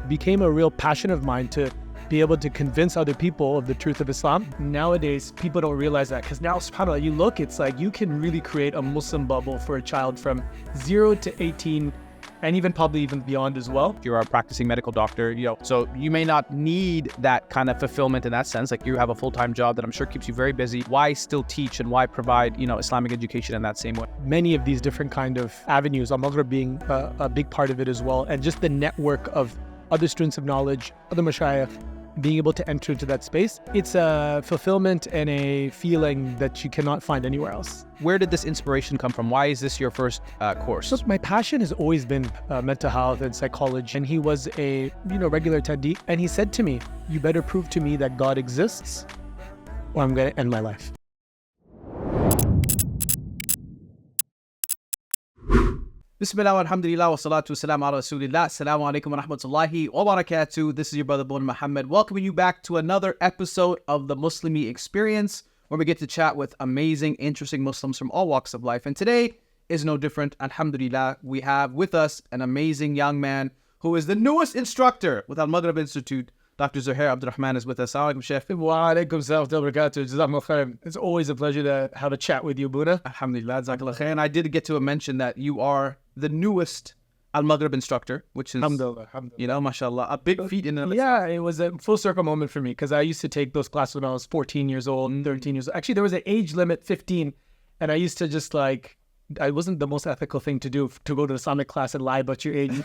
became a real passion of mine to be able to convince other people of the truth of Islam. Nowadays, people don't realize that, because now, subhanAllah, you look, it's like you can really create a Muslim bubble for a child from 0 to 18, and even probably even beyond as well. You're a practicing medical doctor, so you may not need that kind of fulfillment in that sense. Like, you have a full-time job that I'm sure keeps you very busy. Why still teach and why provide, Islamic education in that same way? Many of these different kind of avenues, AlMaghrib being a big part of it as well, and just the network of other students of knowledge, other mashayikh, being able to enter into that space. It's a fulfillment and a feeling that you cannot find anywhere else. Where did this inspiration come from? Why is this your first course? So my passion has always been mental health and psychology. And he was a regular attendee. And he said to me, you better prove to me that God exists or I'm going to end my life. Bismillah, alhamdulillah, wa salatu wa salam ala rasulillah. Assalamu alaikum wa rahmatullahi wa barakatuh. This is your brother Boonaa Mohammed, welcoming you back to another episode of the Muslimi Experience, where we get to chat with amazing, interesting Muslims from all walks of life. And today is no different. Alhamdulillah, we have with us an amazing young man who is the newest instructor with AlMaghrib Institute. Dr. Zohair Abdur Rehman is with us. Assalamu alaikum, Sheikh. Wa alaikum salam wa barakatuh. Jazakumullah khair. It's always a pleasure to have a chat with you, Boonaa. Alhamdulillah, jazakallah khair. And I did get to mention that you are the newest AlMaghrib instructor, which is, alhamdulillah, mashallah, a big feat in it. Yeah, it was a full circle moment for me, because I used to take those classes when I was 14 years old, 13 years old. Actually, there was an age limit, 15, and I used to just it wasn't the most ethical thing to do, to go to Islamic class and lie about your age.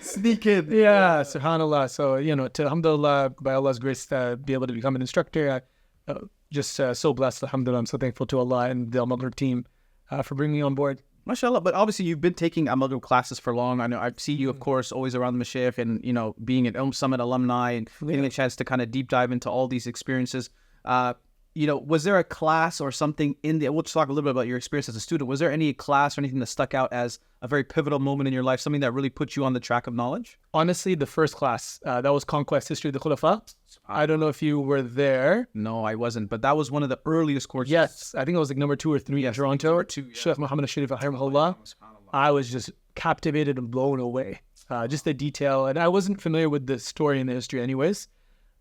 Sneak in. Yeah, subhanAllah. So, to alhamdulillah, by Allah's grace, be able to become an instructor. Just so blessed, alhamdulillah. I'm so thankful to Allah and the AlMaghrib team for bringing me on board. MashaAllah, but obviously you've been taking AlMaghrib classes for long. I know I've seen you, of course, always around the Mashaykh and, being an Summit alumni and getting a chance to kind of deep dive into all these experiences. Was there a class or something we'll just talk a little bit about your experience as a student. Was there any class or anything that stuck out as a very pivotal moment in your life, something that really put you on the track of knowledge? Honestly, the first class, that was Conquest History of the Khulafa. I don't know if you were there. No, I wasn't, but that was one of the earliest courses. Yes, I think it was number 2 or 3 in Toronto. Sheikh Muhammad I was just captivated and blown away. Just the detail, and I wasn't familiar with the story and the history anyways.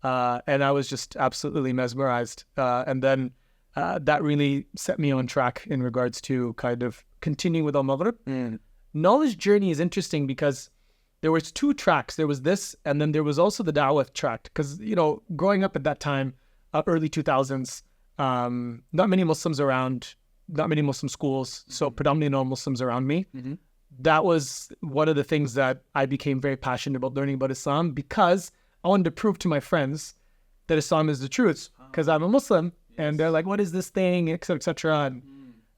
And I was just absolutely mesmerized. And then that really set me on track in regards to kind of continuing with AlMaghrib. Knowledge journey is interesting because there was 2 tracks. There was this, and then there was also the Dawa track. Because, growing up at that time, early 2000s, not many Muslims around, not many Muslim schools, so predominantly non-Muslims around me. That was one of the things that I became very passionate about learning about Islam, because I wanted to prove to my friends that Islam is the truth, because I'm a Muslim, and they're like, what is this thing, etc., etc.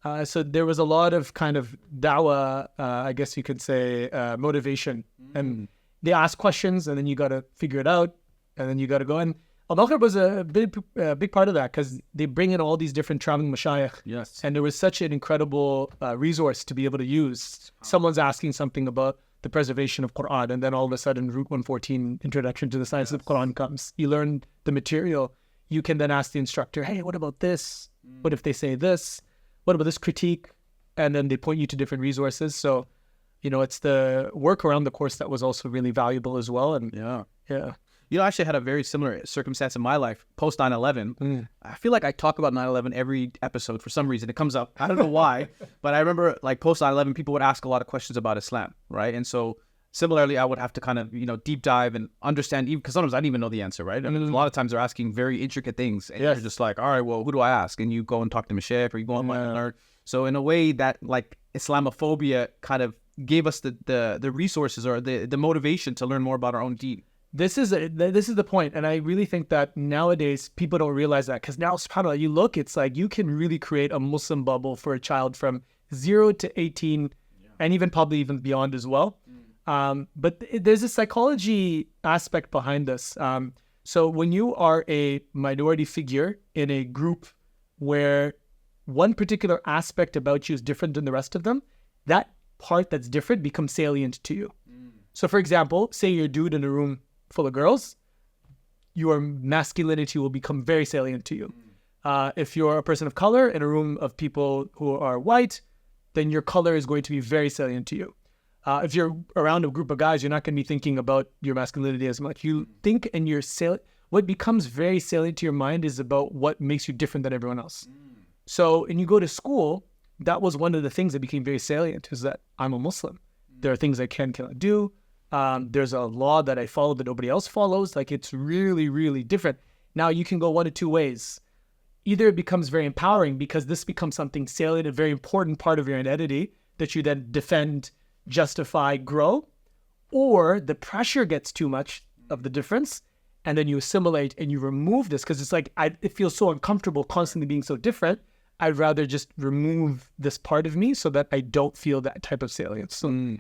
And so there was a lot of kind of dawah, I guess you could say, motivation. And they ask questions, and then you got to figure it out, and then you got to go. And AlMaghrib was a big part of that, because they bring in all these different traveling mashayikh. Yes. And there was such an incredible resource to be able to use. Someone's asking something about the preservation of Quran, and then all of a sudden Route 114, Introduction to the Science of Quran comes. You learn the material. You can then ask the instructor, hey, what about this? What if they say this? What about this critique? And then they point you to different resources. So, it's the work around the course that was also really valuable as well. And yeah. I actually had a very similar circumstance in my life post 9/11. I feel like I talk about 9/11 every episode for some reason. It comes up. I don't know why, but I remember post 9/11, people would ask a lot of questions about Islam, right? And so similarly, I would have to kind of, deep dive and understand, even because sometimes I didn't even know the answer, right? I mean, a lot of times they're asking very intricate things, and you're just like, all right, well, who do I ask? And you go and talk to Mashaykh, or you go on and learn. So in a way that Islamophobia kind of gave us the resources or the motivation to learn more about our own deen. This is the point, and I really think that nowadays people don't realize that, because now, subhanAllah, you look, it's like you can really create a Muslim bubble for a child from 0 to 18, and even probably even beyond as well. But there's a psychology aspect behind this. So when you are a minority figure in a group where one particular aspect about you is different than the rest of them, that part that's different becomes salient to you. So for example, say you're a dude in a room full of girls, your masculinity will become very salient to you. If you're a person of color in a room of people who are white, then your color is going to be very salient to you. If you're around a group of guys, you're not going to be thinking about your masculinity as much. You think and what becomes very salient to your mind is about what makes you different than everyone else. So, and you go to school, that was one of the things that became very salient, is that I'm a Muslim. There are things I cannot do. There's a law that I follow that nobody else follows. Like, it's really, really different. Now, you can go one of two ways. Either it becomes very empowering because this becomes something salient, a very important part of your identity that you then defend, justify, grow, or the pressure gets too much of the difference, and then you assimilate and you remove this because it's like, it feels so uncomfortable constantly being so different. I'd rather just remove this part of me so that I don't feel that type of salience. So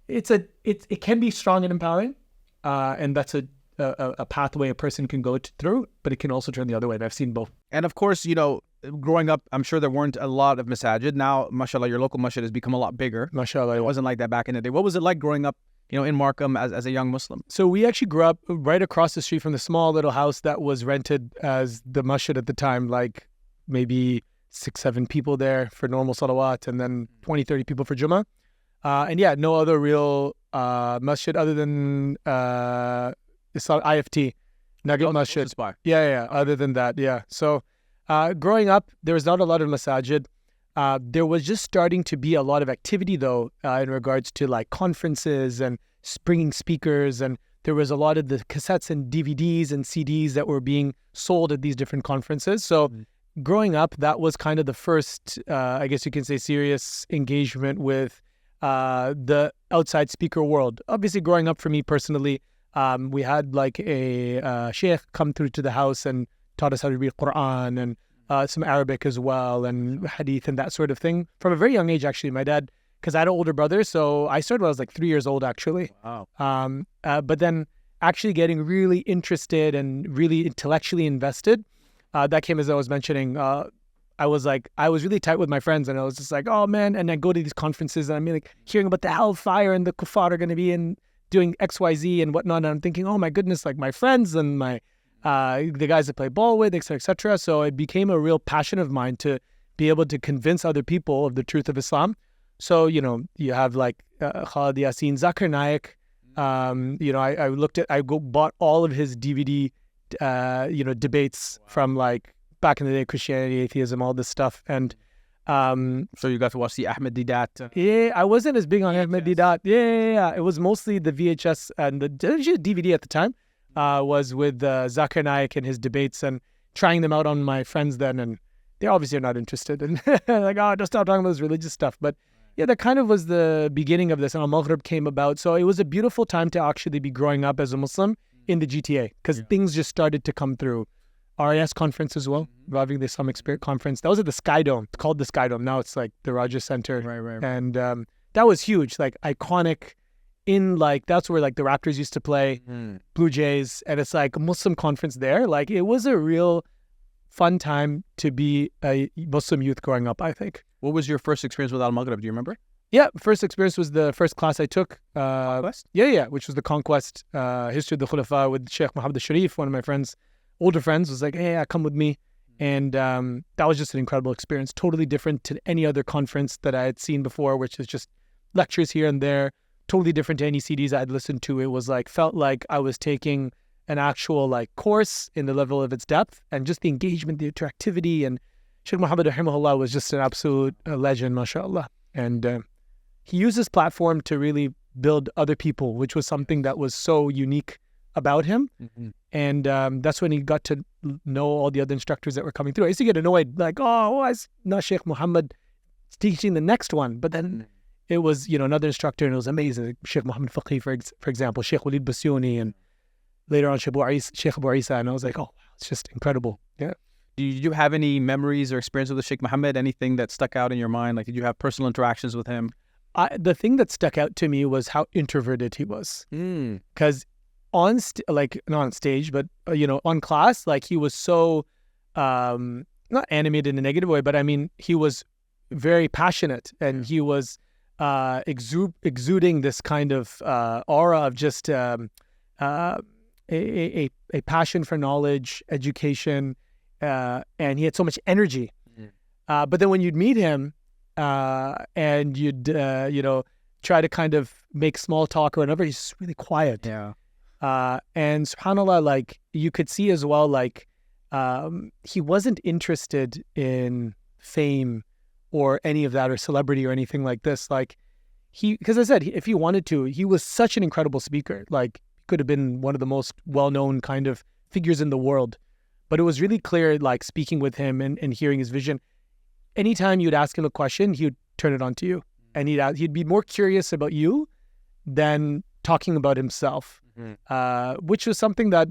it can be strong and empowering, and that's a pathway a person can go through, but it can also turn the other way, and I've seen both. And of course, you know, growing up, I'm sure there weren't a lot of masajid. Now, mashallah, your local masjid has become a lot bigger. Mashallah. It wasn't like that back in the day. What was it like growing up, you know, in Markham as a young Muslim? So we actually grew up right across the street from the small little house that was rented as the masjid at the time, like maybe 6-7 people there for normal salawat, and then 20-30 people for Jummah. And yeah, no other real masjid other than IFT, Nugget Masjid. Yeah. Other than that, yeah. So growing up, there was not a lot of masajid. There was just starting to be a lot of activity, though, in regards to like conferences and bringing speakers. And there was a lot of the cassettes and DVDs and CDs that were being sold at these different conferences. So growing up, that was kind of the first, I guess you can say, serious engagement with the outside speaker world. Obviously, growing up for me personally, we had like a sheikh come through to the house and taught us how to read Quran and some Arabic as well, and hadith and that sort of thing. From a very young age, actually, my dad, because I had an older brother, so I started when I was like 3 years old, actually. Wow. But then actually getting really interested and really intellectually invested, that came as I was mentioning. I was really tight with my friends, and I was just like, oh man, and I go to these conferences and I'm like hearing about the hellfire and the kuffar are going to be in doing XYZ and whatnot, and I'm thinking, oh my goodness, like my friends and my the guys that play ball with, et cetera. So it became a real passion of mine to be able to convince other people of the truth of Islam. So, you know, you have like Khalid Yasin, Zakir Naik. You know, I bought all of his DVD, debates from like back in the day, Christianity, atheism, all this stuff. And so you got to watch the Ahmed Didat. Yeah, I wasn't as big on Ahmed Didat. Yeah. It was mostly the VHS and the DVD at the time. Was with Zakir Naik and his debates and trying them out on my friends then, and they obviously are not interested. And like, oh, just stop talking about this religious stuff. But yeah, that kind of was the beginning of this. And AlMaghrib came about. So it was a beautiful time to actually be growing up as a Muslim in the GTA because things just started to come through. RIS conference as well, Reviving the Islamic Spirit conference. That was at the Sky Dome. It's called the Sky Dome. Now it's like the Rogers Center. Right. And that was huge, like iconic. In like, that's where like the Raptors used to play, Blue Jays, and it's like a Muslim conference there. Like it was a real fun time to be a Muslim youth growing up, I think. What was your first experience with AlMaghrib? Do you remember? Yeah, first experience was the first class I took. Conquest? Yeah, which was the Conquest, History of the Khulafa with Sheikh Muhammad al-Sharif. One of my friends, older friends, was like, hey, come with me. And that was just an incredible experience. Totally different to any other conference that I had seen before, which is just lectures here and there. Totally different to any CDs I'd listened to. It was like, felt like I was taking an actual like course in the level of its depth, and just the engagement, the interactivity. And Sheikh Muhammad rahimahullah was just an absolute legend, mashallah. And he used his platform to really build other people, which was something that was so unique about him. And that's when he got to know all the other instructors that were coming through. I used to get annoyed, like, oh, why is not Sheikh Muhammad teaching the next one? But then it was, another instructor, and it was amazing. Sheikh Muhammad Faqih, for example, Sheikh Walid Basyuni, and later on Sheikh Abu Isa, and I was like, oh, wow, it's just incredible. Yeah. Did you have any memories or experience with Sheikh Muhammad? Anything that stuck out in your mind? Like, did you have personal interactions with him? The thing that stuck out to me was how introverted he was. Because not on stage, but on class, like he was so not animated in a negative way, but I mean he was very passionate, and he was exuding this kind of aura of just a passion for knowledge, education, and he had so much energy. But then when you'd meet him and you'd try to kind of make small talk or whatever. He's just really quiet. Yeah. And subhanAllah, like you could see as well, like he wasn't interested in fame or any of that or celebrity or anything like this. Like because I said, if he wanted to, he was such an incredible speaker. Like he could have been one of the most well-known kind of figures in the world. But it was really clear, like speaking with him and hearing his vision, anytime you'd ask him a question, he would turn it on to you. And he'd be more curious about you than talking about himself, which was something that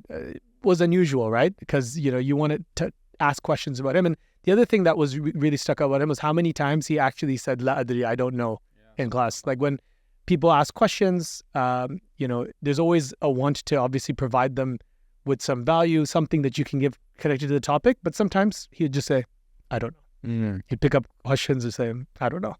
was unusual, right? Because, you wanted to ask questions about him. And the other thing that was really stuck out about him was how many times he actually said, La adri, I don't know, in class. Like when people ask questions, there's always a want to obviously provide them with some value, something that you can give connected to the topic. But sometimes he'd just say, I don't know. He'd pick up questions and say, I don't know.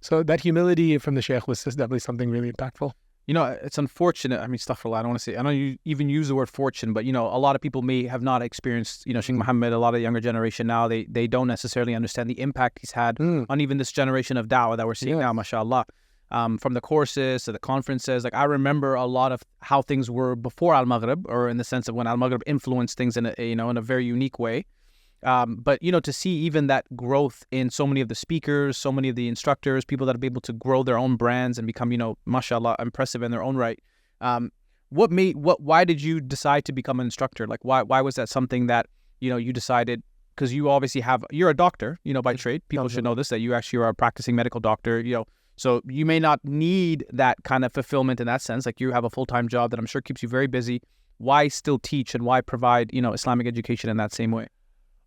So that humility from the Sheikh was just definitely something really impactful. It's unfortunate. I mean, astaghfirullah, I don't want to say, I don't even use the word fortune, but, a lot of people may have not experienced, Sheikh Muhammad, a lot of the younger generation now, they don't necessarily understand the impact he's had on even this generation of dawah that we're seeing now, mashallah. From the courses to the conferences, like I remember a lot of how things were before AlMaghrib, or in the sense of when AlMaghrib influenced things in a very unique way. But to see even that growth in so many of the speakers, so many of the instructors, people that are able to grow their own brands and become, mashallah, impressive in their own right. Why did you decide to become an instructor? Like why was that something that, you decided? Because you obviously you're a doctor, by trade. People should know this, that you actually are a practicing medical doctor, so you may not need that kind of fulfillment in that sense. Like you have a full-time job that I'm sure keeps you very busy. Why still teach and why provide, Islamic education in that same way?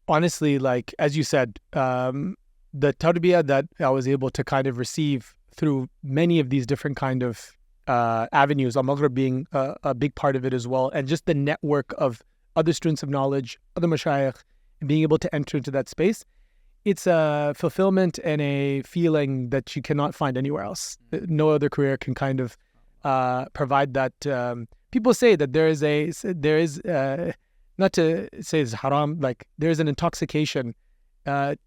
Honestly, like, as you said, the tarbiyah that I was able to kind of receive through many of these different kind of avenues, AlMaghrib being a big part of it as well, and just the network of other students of knowledge, other mashayikh, and being able to enter into that space, it's a fulfillment and a feeling that you cannot find anywhere else. No other career can kind of provide that. People say that there is not to say it's haram, like there's an intoxication to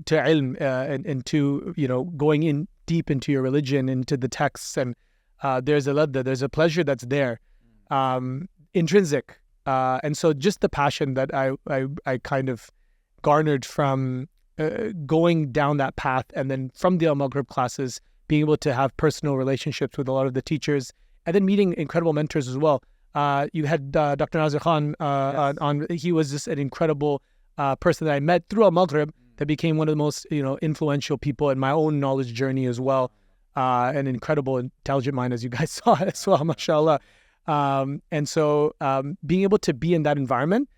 ilm and to, going in deep into your religion, into the texts, and there's a ladda, there's a pleasure that's there, intrinsic. And so just the passion that I kind of garnered from going down that path, and then from the AlMaghrib classes, being able to have personal relationships with a lot of the teachers, and then meeting incredible mentors as well. You had Dr. Nazir Khan on. He was just an incredible person that I met through AlMaghrib that became one of the most influential people in my own knowledge journey as well. An incredible, intelligent mind, as you guys saw as well, mashallah. And so being able to be in that environment,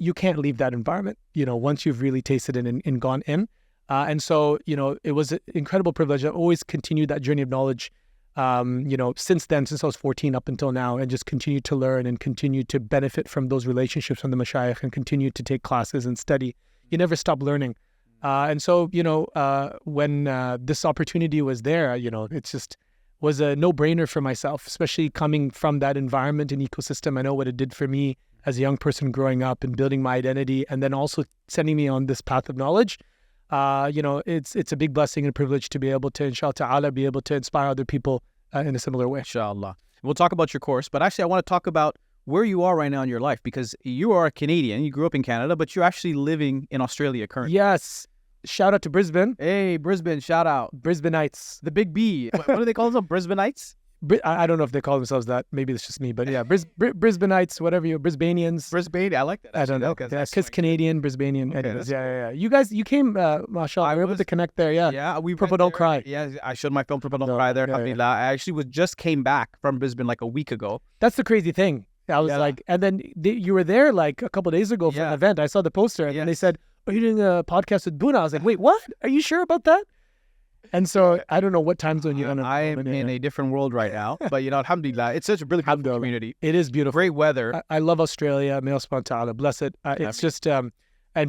you can't leave that environment, once you've really tasted it and gone in. And so, it was an incredible privilege. I've always continued that journey of knowledge, since then, since I was 14 up until now, and just continued to learn and continue to benefit from those relationships from the mashayikh and continue to take classes and study. You never stop learning. And so, when this opportunity was there, it just was a no-brainer for myself, especially coming from that environment and ecosystem. I know what it did for me as a young person growing up and building my identity, and then also sending me on this path of knowledge. It's a big blessing and privilege to be able to, inshallah ta'ala, be able to inspire other people in a similar way. Inshallah. We'll talk about your course, but actually I want to talk about where you are right now in your life, because you are a Canadian, you grew up in Canada, but you're actually living in Australia currently. Yes. Shout out to Brisbane. Hey, Brisbane, shout out. Brisbaneites. The Big B. What do they call themselves? Brisbaneites? I don't know if they call themselves that. Maybe it's just me, but yeah, Brisbaneites, whatever you, Brisbanians. Brisbane, I like that. I don't know. Because Canadian, Brisbanian. Okay, anyways, yeah. You came, mashallah, we were able to connect there, yeah. Yeah, Purple Don't Cry. Yeah, I showed my film Purple Don't Cry there. Alhamdulillah. I actually just came back from Brisbane like a week ago. That's the crazy thing. I was like, and then you were there like a couple of days ago for an event. I saw the poster, and then they said, "Are you doing a podcast with Boonaa?" I was like, "Wait, what? Are you sure about that?" And so I don't know what time zone you're in. I am in a different world right now, but alhamdulillah, it's such a really beautiful community. It is beautiful. Great weather. I love Australia. May Allah subhanahu wa ta'ala bless it. It's just, and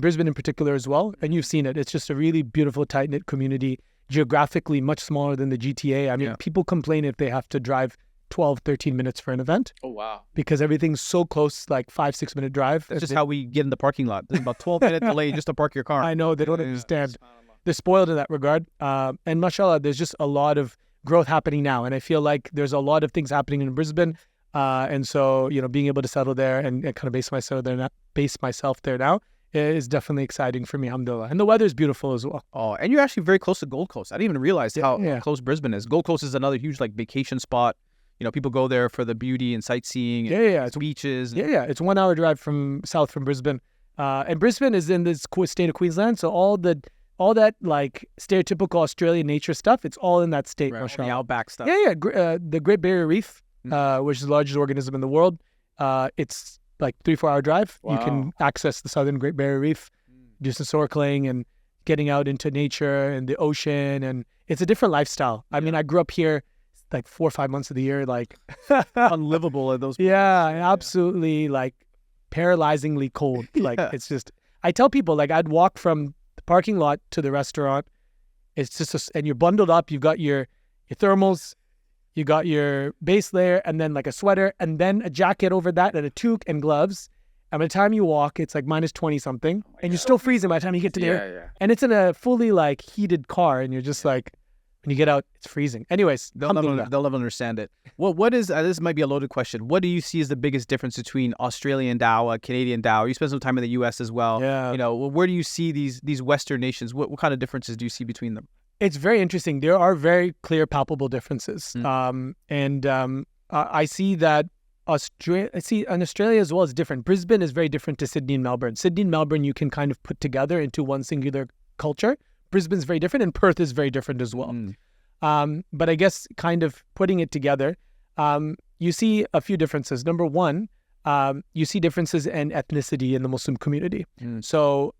Brisbane in particular as well. And you've seen it. It's just a really beautiful, tight-knit community, geographically much smaller than the GTA. I mean, people complain if they have to drive 12, 13 minutes for an event. Oh, wow. Because everything's so close, like 5-6 minute drive. That's just how we get in the parking lot. There's about 12-minute delay just to park your car. I know. They don't understand. They're spoiled in that regard. And mashallah, there's just a lot of growth happening now. And I feel like there's a lot of things happening in Brisbane. And so, being able to settle there and kind of base myself there now is definitely exciting for me, alhamdulillah. And the weather is beautiful as well. Oh, and you're actually very close to Gold Coast. I didn't even realize how close Brisbane is. Gold Coast is another huge like vacation spot. People go there for the beauty and sightseeing. And it's beaches. It's 1 hour drive south from Brisbane. And Brisbane is in this state of Queensland. So all that like stereotypical Australian nature stuff, it's all in that state. Right, the outback stuff. The Great Barrier Reef, which is the largest organism in the world. It's like 3-4 hour drive. Wow. You can access the southern Great Barrier Reef, do some snorkeling and getting out into nature and the ocean. And it's a different lifestyle. I mean, I grew up here like 4 or 5 months of the year, like unlivable at those points. Absolutely like paralyzingly cold. Like it's just, I tell people like I'd walk from the parking lot to the restaurant. It's just, and you're bundled up. You've got your thermals, you got your base layer, and then like a sweater, and then a jacket over that, and a toque and gloves. And by the time you walk, it's like minus 20 something, and you're still freezing by the time you get to there. And it's in a fully like heated car, and you're just like, when you get out, it's freezing. Anyways, they'll never understand it. What is this might be a loaded question. What do you see as the biggest difference between Australian Dawa, Canadian Dawa? You spent some time in the U.S. as well. Yeah. Where do you see these Western nations? What kind of differences do you see between them? It's very interesting. There are very clear, palpable differences. I see that in Australia as well is different. Brisbane is very different to Sydney and Melbourne. Sydney and Melbourne you can kind of put together into one singular culture. Brisbane's very different, and Perth is very different as well. But I guess kind of putting it together, you see a few differences. Number one, you see differences in ethnicity in the Muslim community. So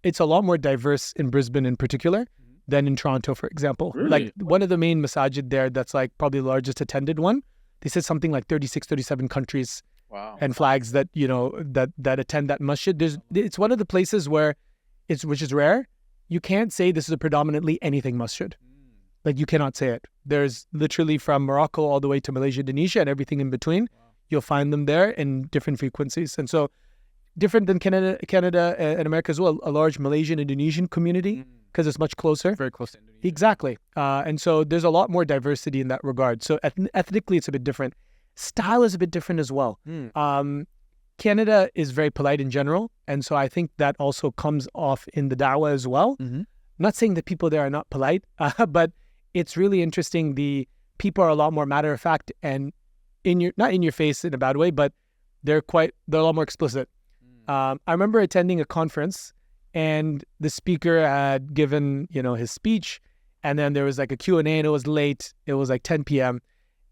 it's a lot more diverse in Brisbane in particular than in Toronto, for example. Really? Like one of the main masajid there that's like probably the largest attended one, they said something like 36, 37 countries and flags that, that attend that masjid. It's one of the places where which is rare. You can't say this is a predominantly anything masjid. Like you cannot say it. There's literally from Morocco all the way to Malaysia, Indonesia, and everything in between. You'll find them there in different frequencies. And so different than Canada and America as well, a large Malaysian, Indonesian community because it's much closer. Very close to Indonesia. Exactly. And so there's a lot more diversity in that regard. So ethnically, it's a bit different. Style is a bit different as well. Canada is very polite in general. And so I think that also comes off in the dawah as well. I'm not saying that people there are not polite, but it's really interesting. The people are a lot more matter of fact and not in your face in a bad way, but they're a lot more explicit. I remember attending a conference and the speaker had given, his speech, and then there was like a Q&A and it was late. It was like 10 p.m.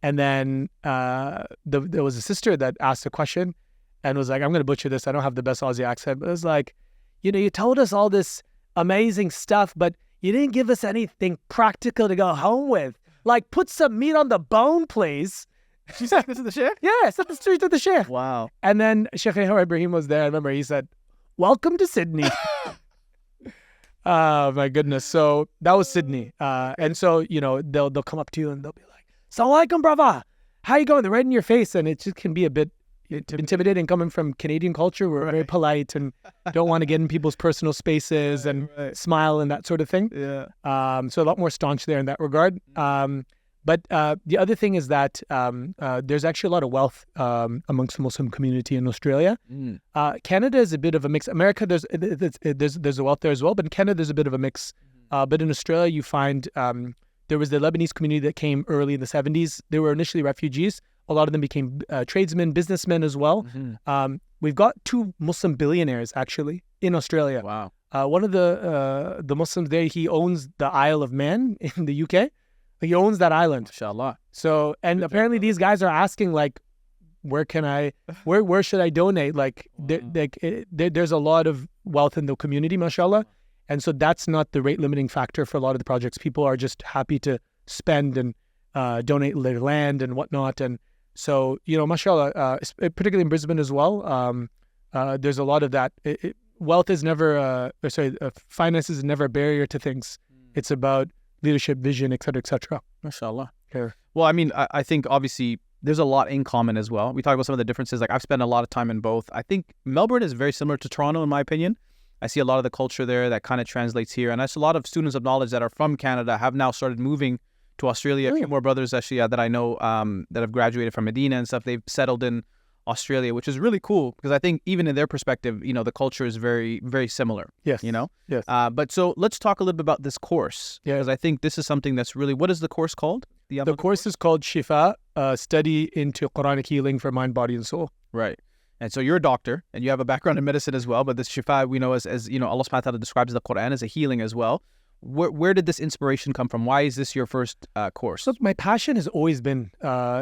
And then there was a sister that asked a question and was like, I'm going to butcher this. I don't have the best Aussie accent, but it was like, you told us all this amazing stuff, but you didn't give us anything practical to go home with. Like, put some meat on the bone, please. She said this to the sheikh? Yeah, I said this straight to the sheikh. Wow. And then Sheikh Ibrahim was there. I remember he said, welcome to Sydney. Oh, my goodness. So that was Sydney. And so, they'll come up to you and they'll be like, Assalamu alaikum, brava. How you going? They're right in your face. And it just can be a bit intimidating coming from Canadian culture. We're very polite and don't want to get in people's personal spaces and smile and that sort of thing. Yeah. So a lot more staunch there in that regard. But the other thing is that there's actually a lot of wealth amongst the Muslim community in Australia. Canada is a bit of a mix. America, there's a wealth there as well, but in Canada there's a bit of a mix. But in Australia you find there was the Lebanese community that came early in the 70s. They were initially refugees. A lot of them became tradesmen, businessmen as well. We've got 2 Muslim billionaires actually in Australia. Wow. One of the Muslims there, he owns the Isle of Man in the UK. He owns that island. Inshallah. So, and apparently these guys are asking like, where should I donate? Like, there's a lot of wealth in the community, mashallah. And so that's not the rate limiting factor for a lot of the projects. People are just happy to spend and donate their land and whatnot. And so, mashallah, particularly in Brisbane as well, there's a lot of that. Wealth is never, finances is never a barrier to things. It's about leadership, vision, et cetera, Mashallah. Yeah. Well, I mean, I think obviously there's a lot in common as well. We talk about some of the differences. Like I've spent a lot of time in both. I think Melbourne is very similar to Toronto in my opinion. I see a lot of the culture there that kind of translates here. And that's a lot of students of knowledge that are from Canada have now started moving to Australia. A few more brothers actually that I know that have graduated from Medina and stuff. They've settled in Australia, which is really cool because I think even in their perspective, the culture is very, very similar. Yes. Yes. But so let's talk a little bit about this course. Yeah. Because I think this is something that's really, what is the course called? The course is called Shifa, Study into Quranic Healing for Mind, Body, and Soul. Right. And so you're a doctor and you have a background in medicine as well, but this Shifa we know as Allah subhanahu wa ta'ala describes the Quran as a healing as well. Where did this inspiration come from? Why is this your first course? So my passion has always been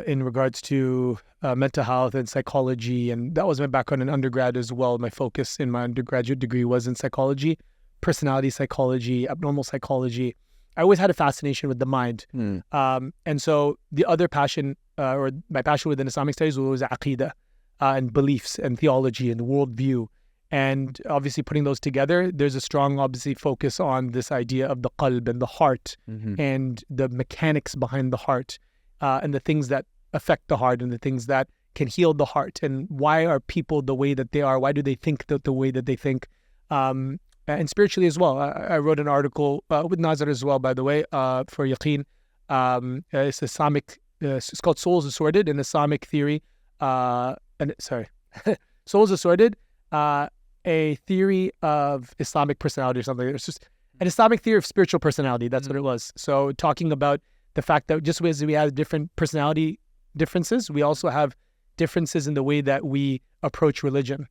in regards to mental health and psychology, and that was my background in undergrad as well. My focus in my undergraduate degree was in psychology, personality psychology, abnormal psychology. I always had a fascination with the mind. And so the other passion, or my passion within Islamic studies was aqidah and beliefs and theology and worldview. And obviously putting those together, there's a strong, obviously, focus on this idea of the qalb and the heart and the mechanics behind the heart and the things that affect the heart and the things that can heal the heart. And why are people the way that they are? Why do they think the way that they think? And spiritually as well. I wrote an article with Nazar as well, by the way, for Yaqeen. It's Islamic, it's called Souls Assorted in Islamic Theory. Souls Assorted. A theory of Islamic personality or something. It's just an Islamic theory of spiritual personality. That's what it was. So talking about the fact that just as we have different personality differences, we also have differences in the way that we approach religion.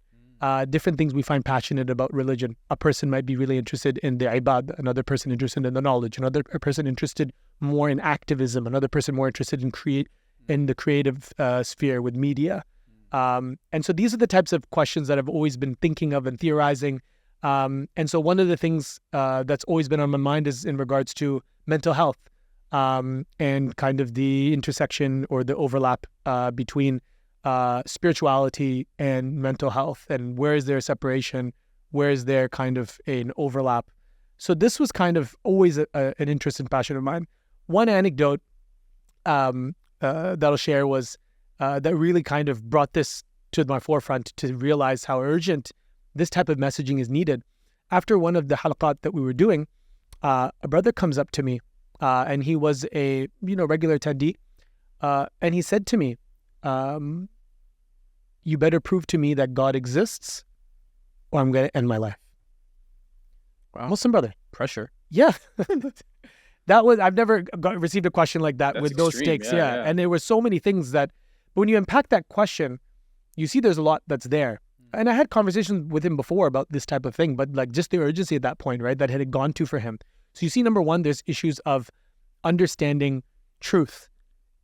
Different things we find passionate about religion. A person might be really interested in the ibad, another person interested in the knowledge, another person interested more in activism, another person more interested in the creative sphere with media. And so these are the types of questions that I've always been thinking of and theorizing. And so one of the things that's always been on my mind is in regards to mental health and kind of the intersection or the overlap between spirituality and mental health, and where is there a separation, where is there kind of an overlap. So this was kind of always an interest and passion of mine. One anecdote that I'll share was that really kind of brought this to my forefront to realize how urgent this type of messaging is needed. After one of the halaqat that we were doing, a brother comes up to me and he was a regular attendee, and he said to me, you better prove to me that God exists or I'm going to end my life. Wow. Muslim brother. Pressure. Yeah. I've never received a question like that. That's with extreme. Those stakes. Yeah. And there were so many things that, but when you unpack that question, you see there's a lot that's there. And I had conversations with him before about this type of thing, but like just the urgency at that point, right, that had gone to for him. So you see, number one, there's issues of understanding truth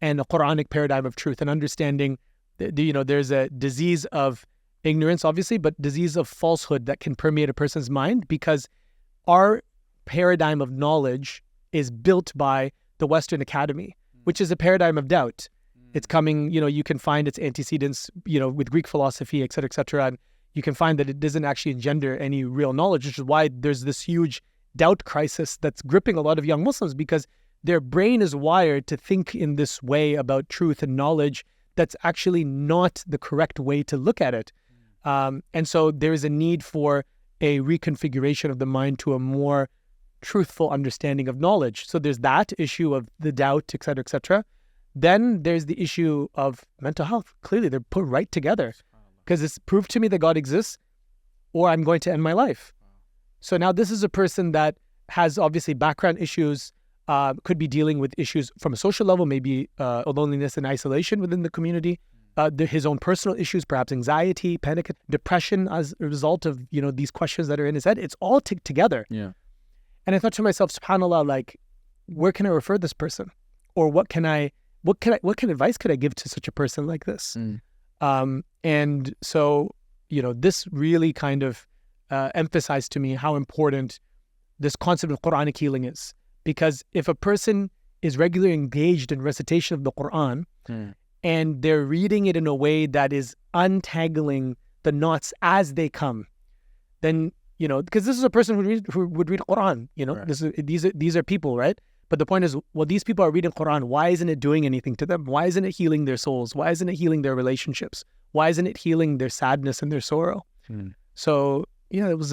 and a Quranic paradigm of truth, and understanding, there's a disease of ignorance, obviously, but disease of falsehood that can permeate a person's mind, because our paradigm of knowledge is built by the Western Academy, which is a paradigm of doubt. It's coming, you can find its antecedents, with Greek philosophy, et cetera, and you can find that it doesn't actually engender any real knowledge, which is why there's this huge doubt crisis that's gripping a lot of young Muslims, because their brain is wired to think in this way about truth and knowledge that's actually not the correct way to look at it. And so there is a need for a reconfiguration of the mind to a more truthful understanding of knowledge. So there's that issue of the doubt, et cetera, et cetera. Then there's the issue of mental health. Clearly, they're put right together, because it's proof to me that God exists or I'm going to end my life. So now this is a person that has obviously background issues, could be dealing with issues from a social level, maybe loneliness and isolation within the community, his own personal issues, perhaps anxiety, panic, depression as a result of, these questions that are in his head. It's all together. Yeah. And I thought to myself, subhanAllah, like, where can I refer this person? Or what kind of advice could I give to such a person like this? And so, this really kind of emphasized to me how important this concept of Quranic healing is. Because if a person is regularly engaged in recitation of the Quran and they're reading it in a way that is untangling the knots as they come, then, because this is a person who would read Quran, right. These are people, right? But the point is, well, these people are reading Quran. Why isn't it doing anything to them? Why isn't it healing their souls? Why isn't it healing their relationships? Why isn't it healing their sadness and their sorrow? So, it was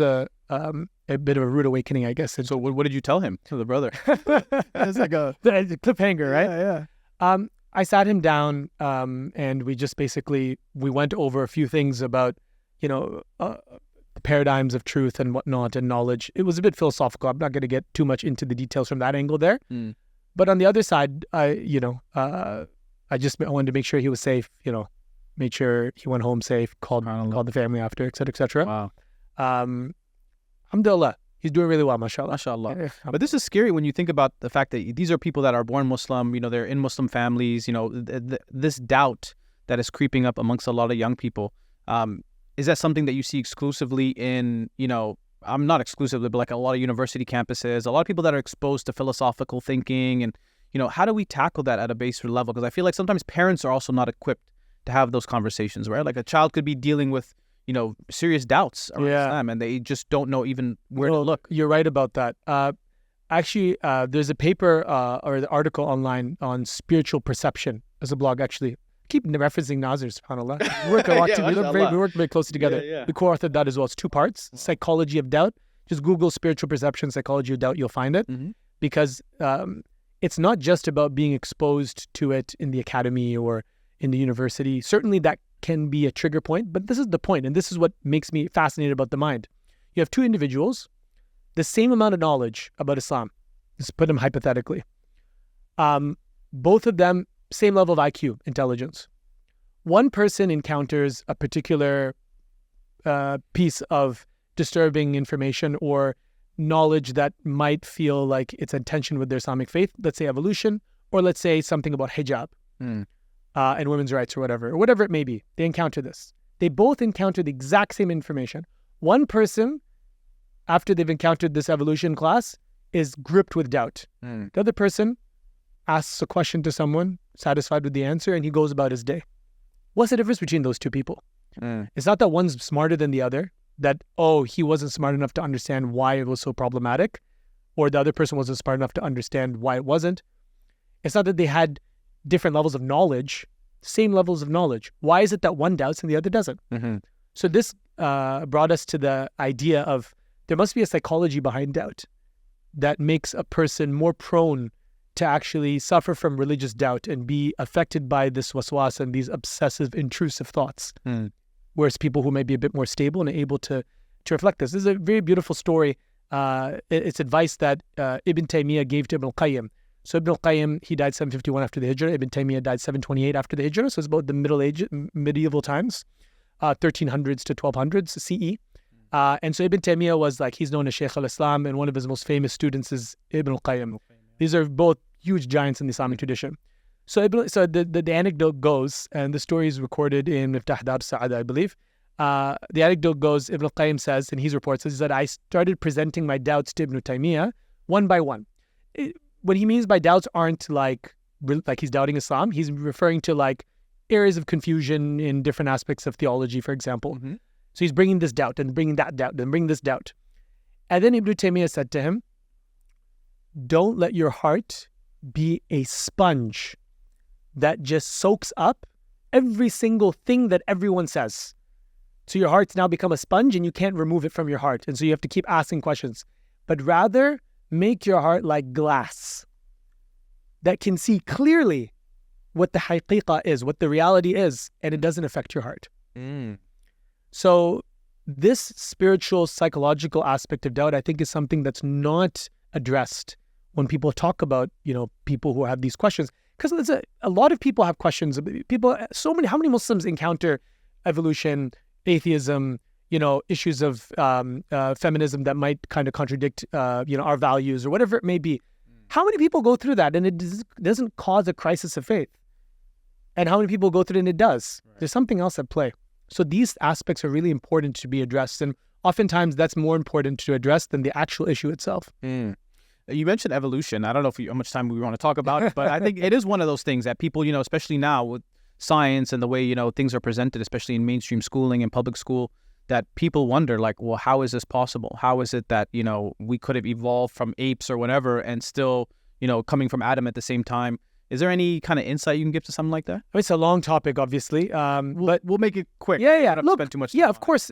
a bit of a rude awakening, I guess. So what did you tell him, to the brother? It's like a cliffhanger, right? Yeah. I sat him down, and we just basically, we went over a few things about, the paradigms of truth and whatnot and knowledge. It was a bit philosophical. I'm not going to get too much into the details from that angle there. But on the other side, I wanted to make sure he was safe, made sure he went home safe, called the family after, et cetera, et cetera. Wow. Alhamdulillah, he's doing really well, mashallah. MashaAllah. Yeah. But this is scary when you think about the fact that these are people that are born Muslim, they're in Muslim families, this doubt that is creeping up amongst a lot of young people. Is that something that you see exclusively in, I'm not exclusively, but like a lot of university campuses, a lot of people that are exposed to philosophical thinking, and, how do we tackle that at a baser level? Because I feel like sometimes parents are also not equipped to have those conversations, right? Like a child could be dealing with, serious doubts around Islam, and they just don't know even where to look. You're right about that. Actually, there's a paper or the article online on spiritual perception. There's a blog, actually. Keep referencing Nazir, subhanAllah. We work a lot we work very closely together. Yeah. We co-authored that as well. It's 2 parts. Psychology of doubt. Just Google spiritual perception, psychology of doubt. You'll find it. Because it's not just about being exposed to it in the academy or in the university. Certainly that can be a trigger point, but this is the point, and this is what makes me fascinated about the mind. You have 2 individuals, the same amount of knowledge about Islam. Let's put them hypothetically. Both of them, same level of IQ, intelligence. One person encounters a particular piece of disturbing information or knowledge that might feel like it's in tension with their Islamic faith, let's say evolution, or let's say something about hijab. And women's rights or whatever it may be. They encounter this. They both encounter the exact same information. One person, after they've encountered this evolution class, is gripped with doubt. The other person asks a question to someone, satisfied with the answer, and he goes about his day. What's the difference between those 2 people? It's not that one's smarter than the other, that, he wasn't smart enough to understand why it was so problematic, or the other person wasn't smart enough to understand why it wasn't. It's not that they had different levels of knowledge, same levels of knowledge. Why is it that one doubts and the other doesn't? So this brought us to the idea of there must be a psychology behind doubt that makes a person more prone to actually suffer from religious doubt and be affected by this waswas and these obsessive, intrusive thoughts. Whereas people who may be a bit more stable and able to reflect this. This is a very beautiful story. It's advice that Ibn Taymiyyah gave to Ibn al-Qayyim. So Ibn al-Qayyim, he died 751 after the Hijrah. Ibn Taymiyyah died 728 after the Hijrah. So it's about the medieval times, 1300s to 1200s CE. And so Ibn Taymiyyah was he's known as Shaykh al-Islam, and one of his most famous students is Ibn al-Qayyim. These are both huge giants in the Islamic tradition. So the anecdote goes, and the story is recorded in Miftah Dar Sa'ada, I believe. The anecdote goes, Ibn al-Qayyim says, and he reports, he said, I started presenting my doubts to Ibn Taymiyyah one by one. What he means by doubts aren't like he's doubting Islam. He's referring to areas of confusion in different aspects of theology, for example. So he's bringing this doubt and bringing that doubt and bringing this doubt. And then Ibn Taymiyyah said to him, don't let your heart be a sponge that just soaks up every single thing that everyone says. So your heart's now become a sponge and you can't remove it from your heart. And so you have to keep asking questions. But rather, make your heart like glass that can see clearly what the haqiqah is, what the reality is, and it doesn't affect your heart. So this spiritual, psychological aspect of doubt, I think, is something that's not addressed when people talk about, people who have these questions. Because a lot of people have questions. How many Muslims encounter evolution, atheism, issues of feminism that might kind of contradict, our values or whatever it may be. How many people go through that and it doesn't cause a crisis of faith? And how many people go through it and it does? Right. There's something else at play. So these aspects are really important to be addressed. And oftentimes that's more important to address than the actual issue itself. You mentioned evolution. I don't know how much time we want to talk about it, but I think it is one of those things that people, especially now with science and the way, things are presented, especially in mainstream schooling and public school, that people wonder, well, how is this possible? How is it that, we could have evolved from apes or whatever and still, coming from Adam at the same time? Is there any kind of insight you can give to something like that? It's a long topic, obviously, but we'll make it quick. Yeah. Don't spend too much time of course.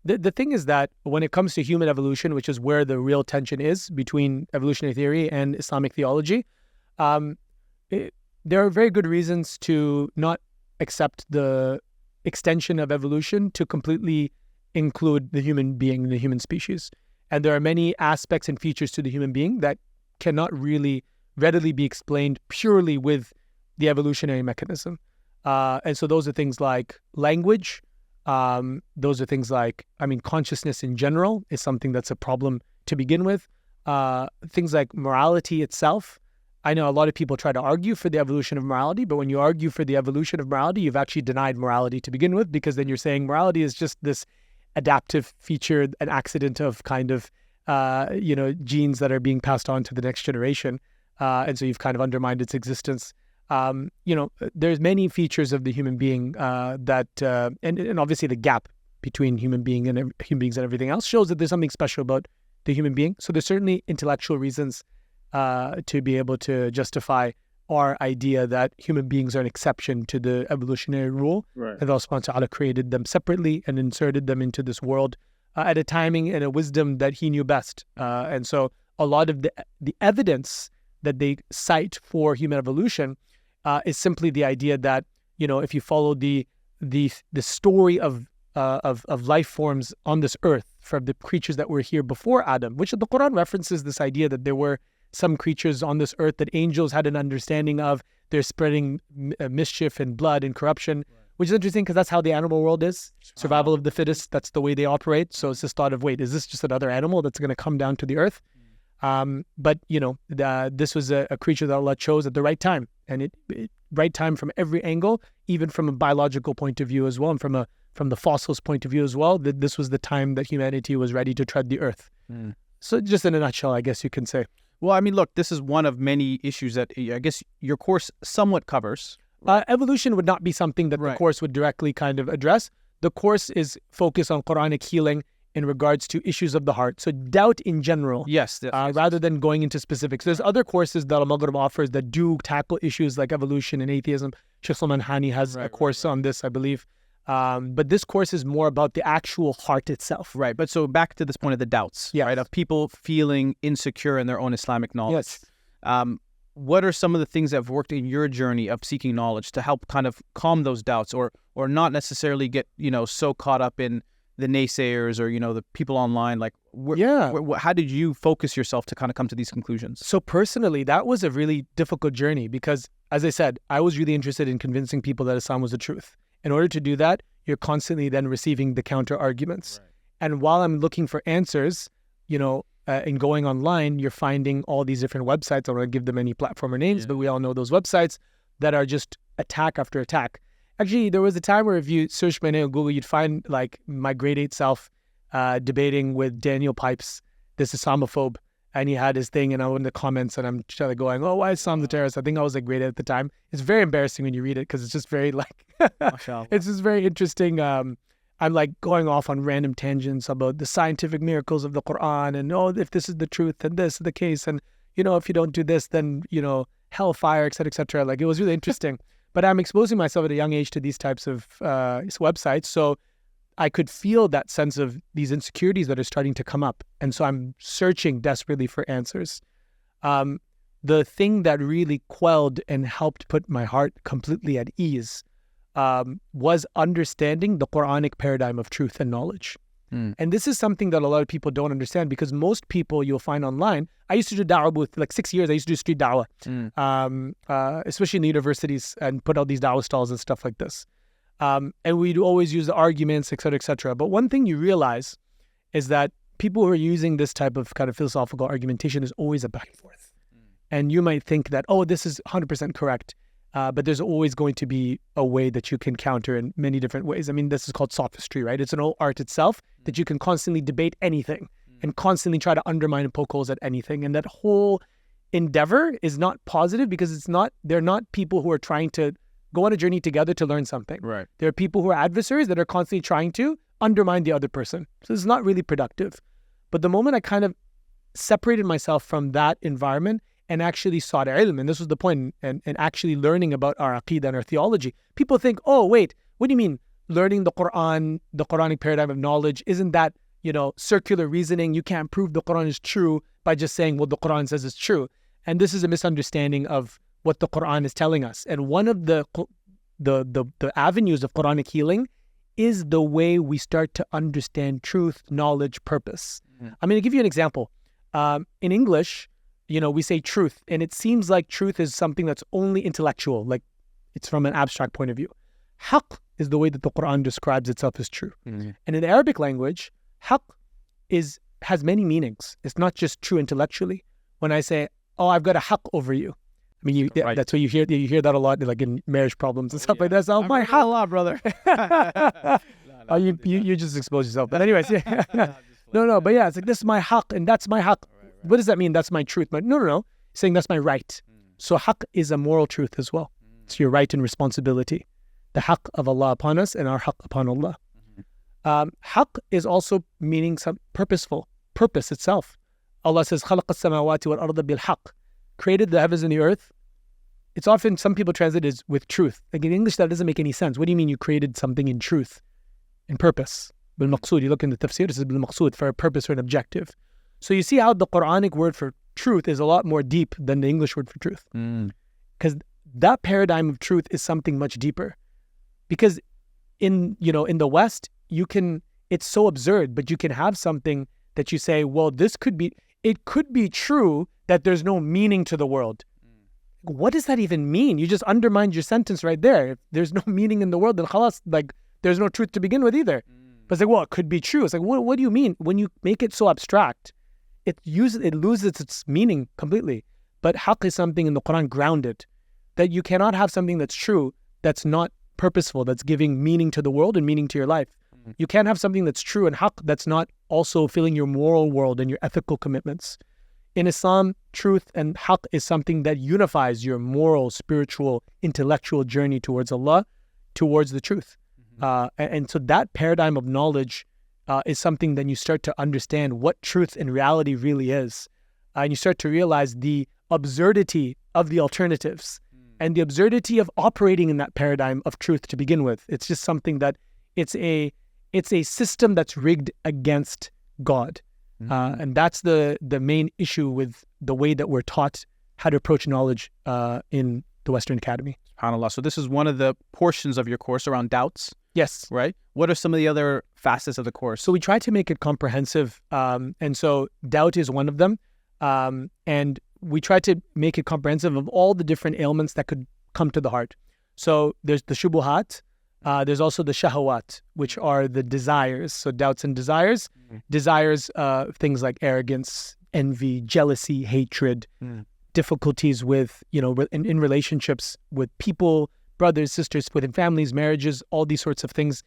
The thing is that when it comes to human evolution, which is where the real tension is between evolutionary theory and Islamic theology, there are very good reasons to not accept the extension of evolution to completely include the human being, the human species. And there are many aspects and features to the human being that cannot really readily be explained purely with the evolutionary mechanism. And so those are things like language. Those are things like, consciousness in general is something that's a problem to begin with. Things like morality itself. I know a lot of people try to argue for the evolution of morality, but when you argue for the evolution of morality, you've actually denied morality to begin with, because then you're saying morality is just this adaptive feature, an accident of kind of, genes that are being passed on to the next generation. And so you've kind of undermined its existence. There's many features of the human being that, and obviously the gap between human beings and everything else shows that there's something special about the human being. So there's certainly intellectual reasons to be able to justify our idea that human beings are an exception to the evolutionary rule. Right. And Allah subhanahu wa ta'ala created them separately and inserted them into this world at a timing and a wisdom that He knew best. And so a lot of the evidence that they cite for human evolution is simply the idea that, if you follow the story of life forms on this earth, from the creatures that were here before Adam, which the Quran references this idea that there were some creatures on this earth that angels had an understanding of. They're spreading mischief and blood and corruption, which is interesting because that's how the animal world is. Survival of the fittest, that's the way they operate. So it's this thought of, wait, is this just another animal that's going to come down to the earth? But this was a creature that Allah chose at the right time, and right time from every angle, even from a biological point of view as well, and from the fossils point of view as well, that this was the time that humanity was ready to tread the earth. So just in a nutshell, I guess you can say. Well, look, this is one of many issues that I guess your course somewhat covers. Evolution would not be something that the course would directly kind of address. The course is focused on Quranic healing in regards to issues of the heart. So doubt in general, yes. Rather than going into specifics. There's other courses that AlMaghrib offers that do tackle issues like evolution and atheism. Sheikh Hani has a course on this, I believe. But this course is more about the actual heart itself. Right. But so back to this point of the doubts, right? Of people feeling insecure in their own Islamic knowledge. Yes. What are some of the things that have worked in your journey of seeking knowledge to help kind of calm those doubts, or not necessarily get, so caught up in the naysayers or, the people online? Like, how did you focus yourself to kind of come to these conclusions? So personally, that was a really difficult journey because, as I said, I was really interested in convincing people that Islam was the truth. In order to do that, you're constantly then receiving the counter arguments. Right. And while I'm looking for answers, and going online, you're finding all these different websites. I don't want to give them any platform or names, but we all know those websites that are just attack after attack. Actually, there was a time where if you search my name on Google, you'd find like my grade 8 self debating with Daniel Pipes, this Islamophobe. And he had his thing, and I went in the comments, and I'm trying to going, oh, why is Islam the terrorist? I think I was like grade 8 at the time. It's very embarrassing when you read it because it's just very like, it's just very interesting. I'm like going off on random tangents about the scientific miracles of the Quran, and if this is the truth, then this is the case, and if you don't do this, then hellfire, et cetera. Like, it was really interesting. But I'm exposing myself at a young age to these types of websites, so I could feel that sense of these insecurities that are starting to come up. And so I'm searching desperately for answers. The thing that really quelled and helped put my heart completely at ease was understanding the Quranic paradigm of truth and knowledge. And this is something that a lot of people don't understand, because most people you'll find online, I used to do dawah with like 6 years. I used to do street dawah, especially in the universities, and put out these dawah stalls and stuff like this. And we'd always use the arguments, et cetera, et cetera. But one thing you realize is that people who are using this type of kind of philosophical argumentation is always a back and forth. And you might think that, this is 100% correct. But there's always going to be a way that you can counter in many different ways. I mean, this is called sophistry, right? It's an old art itself that you can constantly debate anything and constantly try to undermine and poke holes at anything. And that whole endeavor is not positive, because they're not people who are trying to go on a journey together to learn something. Right. There are people who are adversaries that are constantly trying to undermine the other person. So it's not really productive. But the moment I kind of separated myself from that environment and actually sought ilm, and this was the point, and actually learning about our aqeedah and our theology, people think, oh, wait, what do you mean learning the Quran, the Quranic paradigm of knowledge, isn't that, circular reasoning. You can't prove the Quran is true by just saying, well, the Quran says it's true. And this is a misunderstanding of what the Quran is telling us. And one of the avenues of Quranic healing is the way we start to understand truth, knowledge, purpose. I'm going to give you an example. In English, we say truth, and it seems like truth is something that's only intellectual, like it's from an abstract point of view. Haqq is the way that the Quran describes itself as true. And in the Arabic language, haqq has many meanings. It's not just true intellectually. When I say, oh, I've got a haqq over you, I mean, right. That's what you hear that a lot, like in marriage problems and stuff like that. So, my haqq, a lot, brother. You just expose yourself. But anyways, but yeah, it's like, this is my haqq and that's my haqq. What does that mean? That's my truth. But no. Saying that's my right. So haqq is a moral truth as well. It's your right and responsibility. The haqq of Allah upon us and our haqq upon Allah. Haqq is also meaning some purpose itself. Allah says, خَلَقَ السَّمَاوَاتِ وَالْأَرْضَ بِالْحَقِّ, created the heavens and the earth. It's often, some people translate it as with truth. Like in English, that doesn't make any sense. What do you mean you created something in truth, in purpose? Bil-maqsood, you look in the tafsir, it says bil-maqsood, for a purpose or an objective. So you see how the Quranic word for truth is a lot more deep than the English word for truth. Because that paradigm of truth is something much deeper. Because in the West, it's so absurd, but you can have something that you say, well, it could be true that there's no meaning to the world. What does that even mean? You just undermined your sentence right there. If there's no meaning in the world, then khalas, like there's no truth to begin with either. But it's like, well, it could be true. It's like, what do you mean? When you make it so abstract, it loses its meaning completely. But haqq is something in the Quran grounded, that you cannot have something that's true that's not purposeful, that's giving meaning to the world and meaning to your life. You can't have something that's true and haqq that's not also filling your moral world and your ethical commitments. In Islam, truth and haqq is something that unifies your moral, spiritual, intellectual journey towards Allah, towards the truth. And so that paradigm of knowledge is something that you start to understand what truth and reality really is. And you start to realize the absurdity of the alternatives and the absurdity of operating in that paradigm of truth to begin with. It's just something that it's a system that's rigged against God. And that's the main issue with the way that we're taught how to approach knowledge in the Western Academy. SubhanAllah. So this is one of the portions of your course around doubts. Yes. Right? What are some of the other facets of the course? So we try to make it comprehensive. And so doubt is one of them. And we try to make it comprehensive of all the different ailments that could come to the heart. So there's the shubuhat. There's also the shahawat, which are the desires. So doubts and desires. Desires, things like arrogance, envy, jealousy, hatred, difficulties with, in relationships with people, brothers, sisters, within families, marriages, all these sorts of things,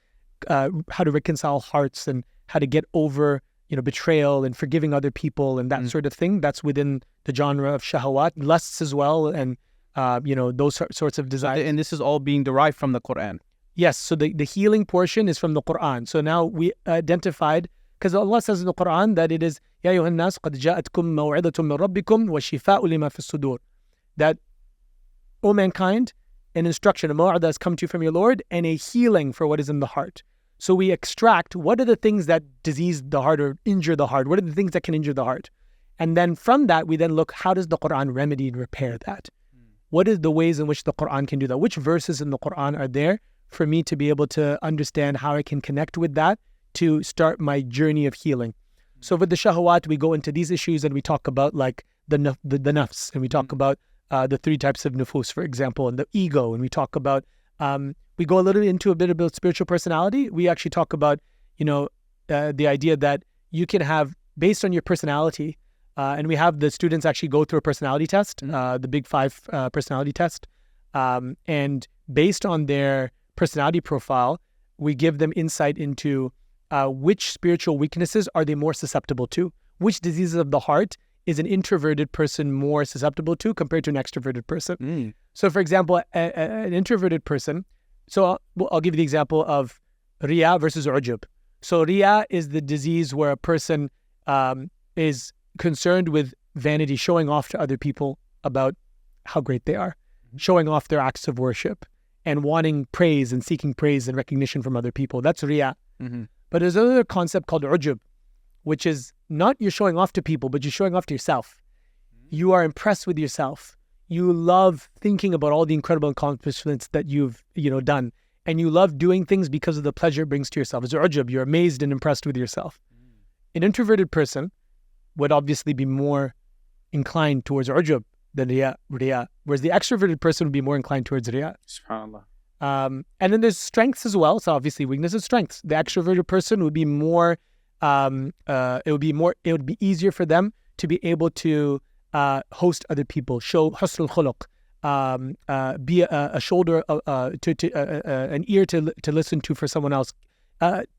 how to reconcile hearts and how to get over, betrayal and forgiving other people and that sort of thing. That's within the genre of shahawat, lusts as well, and, those sorts of desires. And this is all being derived from the Quran. Yes, so the healing portion is from the Quran. So now we identified, because Allah says in the Quran that it is يَا أَيُّهَا النَّاسُ قَدْ جَاءَتْكُم مَوْعِظَةٌ مِّن رَبِّكُمْ وَشِفَاءٌ لِمَا فِي الصُّدُورِ, that, O mankind, an instruction, a maw'idha has come to you from your Lord, and a healing for what is in the heart. So we extract what are the things that disease the heart or injure the heart, what are the things that can injure the heart. And then from that, we then look, how does the Quran remedy and repair that? What is the ways in which the Quran can do that? Which verses in the Quran are there for me to be able to understand how I can connect with that to start my journey of healing? So with the shahawat, we go into these issues and we talk about like the nafs, and we talk about the three types of nufus, for example, and the ego, and we talk about, we go a little into a bit about spiritual personality. We actually talk about, the idea that you can have, based on your personality, and we have the students actually go through a personality test, the Big Five personality test, and based on their personality profile, we give them insight into which spiritual weaknesses are they more susceptible to, which diseases of the heart is an introverted person more susceptible to compared to an extroverted person. So for example, an introverted person, so I'll give you the example of riya versus ujub. So riya is the disease where a person is concerned with vanity, showing off to other people about how great they are, showing off their acts of worship, and wanting praise and seeking praise and recognition from other people. That's riya. But there's another concept called ujub, which is not you're showing off to people, but you're showing off to yourself. You are impressed with yourself. You love thinking about all the incredible accomplishments that you've done. And you love doing things because of the pleasure it brings to yourself. It's ujub. You're amazed and impressed with yourself. An introverted person would obviously be more inclined towards ujub than riya, whereas the extroverted person would be more inclined towards riya. SubhanAllah. And then there's strengths as well. So obviously weakness is strengths. The extroverted person would be more, it would be easier for them to be able to host other people, show husn al-khuluq, be a shoulder, an ear to listen to for someone else,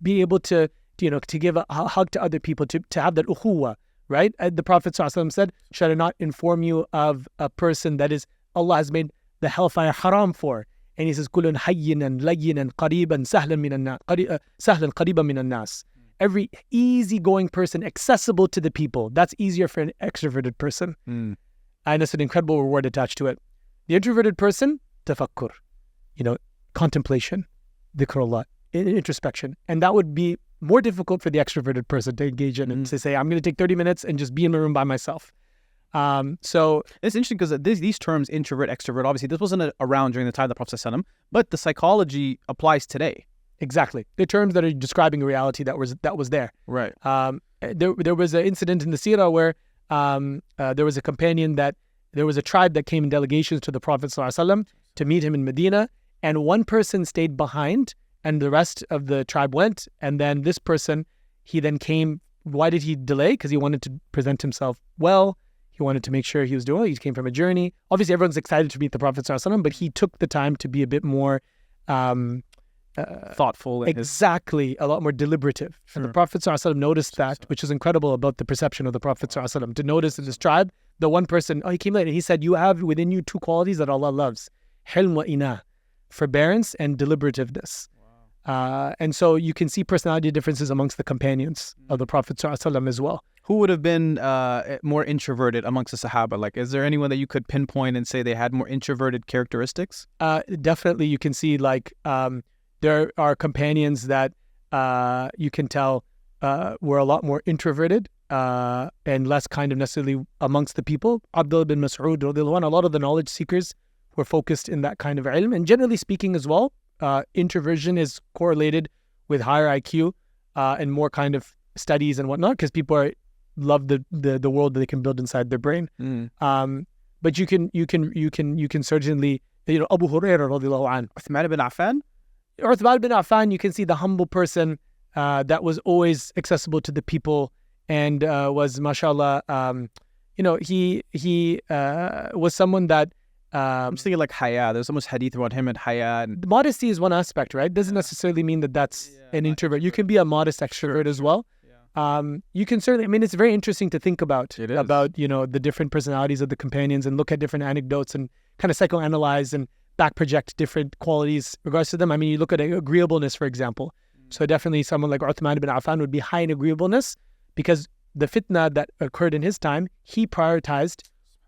be able to give a hug to other people, to have that ukhuwa, right? The Prophet ﷺ said, should I not inform you of a person that is Allah has made the hellfire haram for? And he says, kulun hayyinan layyinan qariban sahlan qariban minan nas. Every easygoing person, accessible to the people. That's easier for an extroverted person. And it's an incredible reward attached to it. The introverted person, tafakkur, contemplation, dhikrullah, introspection. And that would be more difficult for the extroverted person to engage in and to say, I'm going to take 30 minutes and just be in my room by myself. So it's interesting because these terms, introvert, extrovert, obviously this wasn't around during the time of the Prophet ﷺ, but the psychology applies today. Exactly. The terms that are describing a reality that was there. Right. There was an incident in the Sirah where there was a companion there was a tribe that came in delegations to the Prophet ﷺ to meet him in Medina, and one person stayed behind and the rest of the tribe went, and then this person, he then came. Why did he delay? Because he wanted to present himself well. He wanted to make sure he was doing well. He came from a journey. Obviously, everyone's excited to meet the Prophet ﷺ, but he took the time to be a bit more thoughtful. Exactly, a lot more deliberative. Sure. And the Prophet ﷺ noticed that, which is incredible about the perception of the Prophet ﷺ, to notice in this tribe, the one person, he came late and he said, you have within you two qualities that Allah loves, hilm wa ina, forbearance and deliberativeness. And so you can see personality differences amongst the companions of the Prophet ﷺ as well. Who would have been more introverted amongst the Sahaba? Like, is there anyone that you could pinpoint and say they had more introverted characteristics? Definitely, you can see there are companions that you can tell were a lot more introverted and less kind of necessarily amongst the people. Abdullah bin Mas'ud, a lot of the knowledge seekers were focused in that kind of ilm. And generally speaking as well, introversion is correlated with higher IQ and more kind of studies and whatnot, because people love the world that they can build inside their brain. But you can certainly, Abu Hurairah radiallahu anhu, Uthman bin Affan. Uthman bin Affan, you can see the humble person that was always accessible to the people and was, mashallah, he was someone that I'm just thinking like haya. There's almost hadith about him and haya. And modesty is one aspect, right? Doesn't necessarily mean that that's an introvert. You can be a modest extrovert as well. You can certainly, it's very interesting to think about the different personalities of the companions and look at different anecdotes and kind of psychoanalyze and back project different qualities in regards to them. You look at agreeableness, for example. So definitely someone like Uthman bin Affan would be high in agreeableness because the fitna that occurred in his time, he prioritized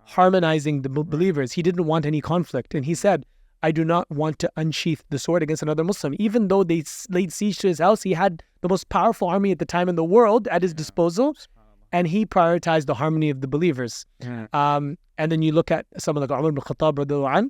harmonizing the believers. He didn't want any conflict. And he said, I do not want to unsheath the sword against another Muslim. Even though they laid siege to his house, he had the most powerful army at the time in the world at his disposal, and he prioritized the harmony of the believers. And then you look at someone like Umar ibn Khattab radiallahu anhu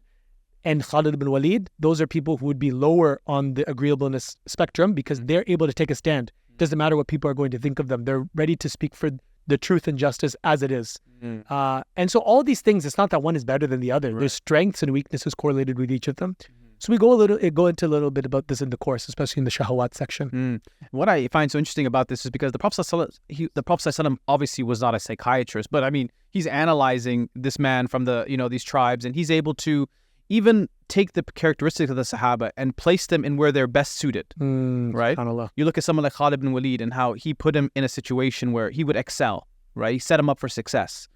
and Khalid ibn Walid. Those are people who would be lower on the agreeableness spectrum because they're able to take a stand. Doesn't matter what people are going to think of them. They're ready to speak for the truth and justice as it is. And so all these things, it's not that one is better than the other. Right. There's strengths and weaknesses correlated with each of them. So we go into a little bit about this in the course, especially in the shahawat section. What I find so interesting about this is because the Prophet ﷺ obviously was not a psychiatrist, but he's analyzing this man from these tribes, and he's able to even take the characteristics of the Sahaba and place them in where they're best suited, right? You look at someone like Khalid bin Walid and how he put him in a situation where he would excel, right? He set him up for success.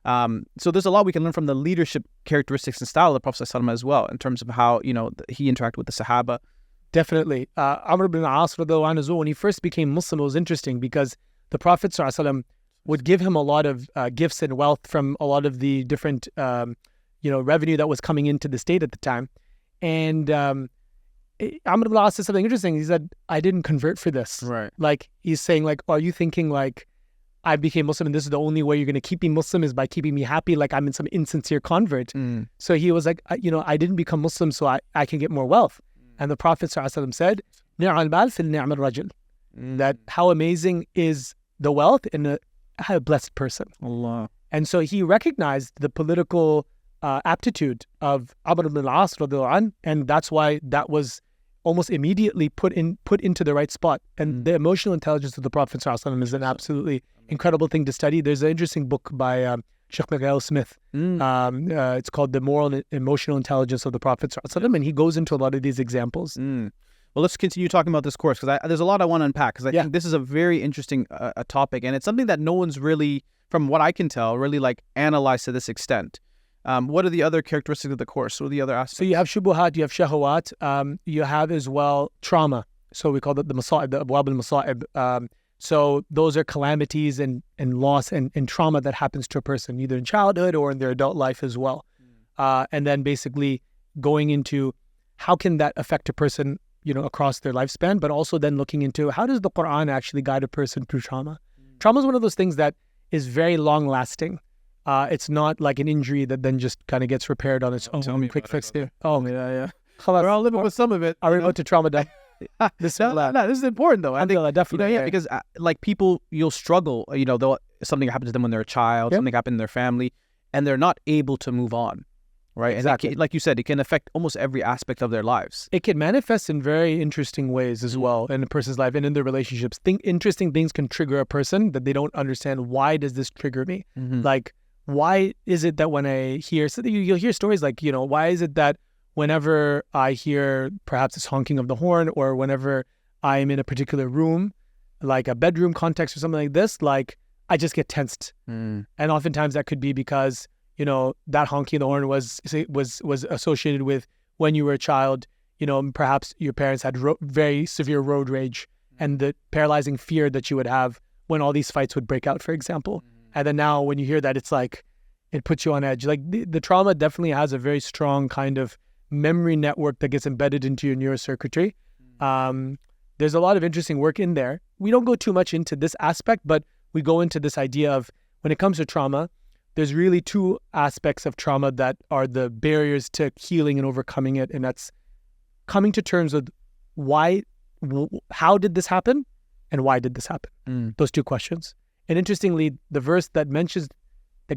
So there's a lot we can learn from the leadership characteristics and style of the Prophet ﷺ as well, in terms of how, he interacted with the Sahaba. Definitely. Amr ibn al-As, when he first became Muslim, it was interesting because the Prophet ﷺ would give him a lot of gifts and wealth from a lot of the different revenue that was coming into the state at the time. And Amr ibn al-As said something interesting. He said, I didn't convert for this. Right. Like, he's saying, like, are you thinking, like, I became Muslim and this is the only way you're going to keep me Muslim is by keeping me happy, like I'm in some insincere convert. So he was like, I didn't become Muslim so I can get more wealth. And the Prophet ﷺ said, "Ni'mal mal fil ni'mal rajul." That how amazing is the wealth in a blessed person. Allah. And so he recognized the political aptitude of Amr ibn al-As, and that's why that was almost immediately put into the right spot. And the emotional intelligence of the Prophet ﷺ is an absolutely incredible thing to study. There's an interesting book by Sheikh Muhammad Smith. It's called The Moral and Emotional Intelligence of the Prophet ﷺ, and he goes into a lot of these examples. Well, let's continue talking about this course because there's a lot I want to unpack because I think this is a very interesting topic, and it's something that no one's really, from what I can tell, really like analyzed to this extent. What are the other characteristics of the course? What are the other aspects? So you have shubuhat, you have shahawat, you have as well trauma. So we call it the masa'ib, the abwab al-masa'ib. So those are calamities and loss and trauma that happens to a person, either in childhood or in their adult life as well. And then basically going into how can that affect a person, across their lifespan, but also then looking into how does the Quran actually guide a person through trauma? Trauma is one of those things that is very long lasting. It's not like an injury that then just kind of gets repaired on its own. Tell me Quick fix there. Yeah. We're all living with some of it. Are we about to trauma die? This is important though. I think definitely. Because like people, you'll struggle. Something happened to them when they're a child. Something happened in their family, and they're not able to move on. Right. Exactly. And like you said, it can affect almost every aspect of their lives. It can manifest in very interesting ways as well in a person's life and in their relationships. Interesting things can trigger a person that they don't understand. Why does this trigger me? Like, why is it that when I hear, so you'll hear stories like, why is it that whenever I hear perhaps this honking of the horn or whenever I'm in a particular room, like a bedroom context or something like this, like I just get tensed. And oftentimes that could be because that honking the horn was associated with when you were a child, perhaps your parents had very severe road rage and the paralyzing fear that you would have when all these fights would break out, for example. And then now when you hear that, it's like, it puts you on edge. Like the trauma definitely has a very strong kind of memory network that gets embedded into your neurocircuitry. There's a lot of interesting work in there. We don't go too much into this aspect, but we go into this idea of when it comes to trauma, there's really two aspects of trauma that are the barriers to healing and overcoming it. And that's coming to terms with how did this happen and why did this happen? Those two questions. And interestingly, the verse that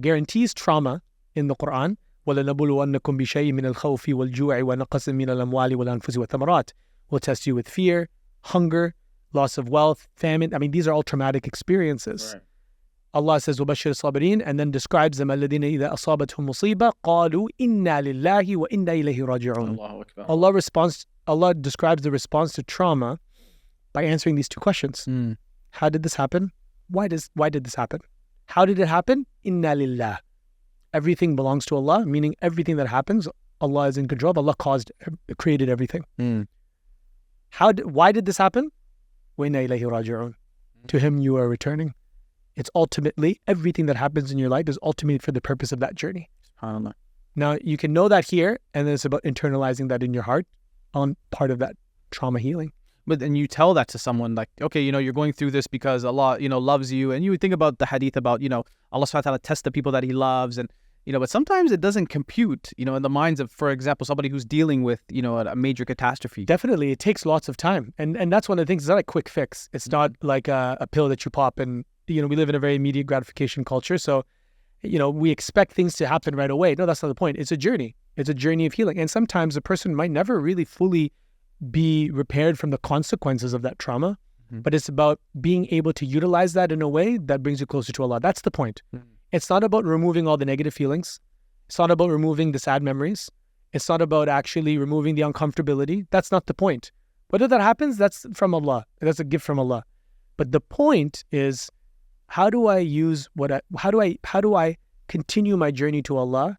guarantees trauma in the Quran, وَلَنَبُلُوَنَّكُمْ بِشَيْءٍ مِنَ الْخَوْفِ وَالْجُوعِ وَنَقَصٍ مِنَ الْأَمْوَالِ وَالْأَنفُسِ وَالثَّمَرَاتِ. We'll test you with fear, hunger, loss of wealth, famine. I mean, these are all traumatic experiences. Right. Allah says, وَبَشِّرِ الصَّابِرِينَ, and then describes them, الَّذِينَ إِذَا أَصَابَتْهُمْ مُصِيبَةٌ قَالُوا إِنَّا لِلَّهِ وَإِنَّا إِلَيْهِ رَاجِعُونَ. Allah describes the response to trauma by answering these two questions. How did this happen? Why did this happen? How did it happen? Inna lillah. Everything belongs to Allah, meaning everything that happens, Allah is in control. Allah created everything. Why did this happen? Wa inna ilayhi raji'un. To Him you are returning. It's ultimately, everything that happens in your life is ultimately for the purpose of that journey. SubhanAllah. Now, you can know that here, and then it's about internalizing that in your heart on part of that trauma healing. But then you tell that to someone like, okay, you're going through this because Allah, loves you. And you would think about the hadith about, Allah subhanahu wa ta'ala tests the people that He loves. And, but sometimes it doesn't compute, in the minds of, for example, somebody who's dealing with, a major catastrophe. Definitely. It takes lots of time. And that's one of the things. It's not a quick fix. It's not like a pill that you pop and, we live in a very immediate gratification culture. So, we expect things to happen right away. No, that's not the point. It's a journey. It's a journey of healing. And sometimes a person might never really fully be repaired from the consequences of that trauma, but it's about being able to utilize that in a way that brings you closer to Allah. That's the point. It's not about removing all the negative feelings. It's not about removing the sad memories. It's not about actually removing the uncomfortability. That's not the point. Whether that happens, that's from Allah. That's a gift from Allah. But the point is, how do I continue my journey to Allah,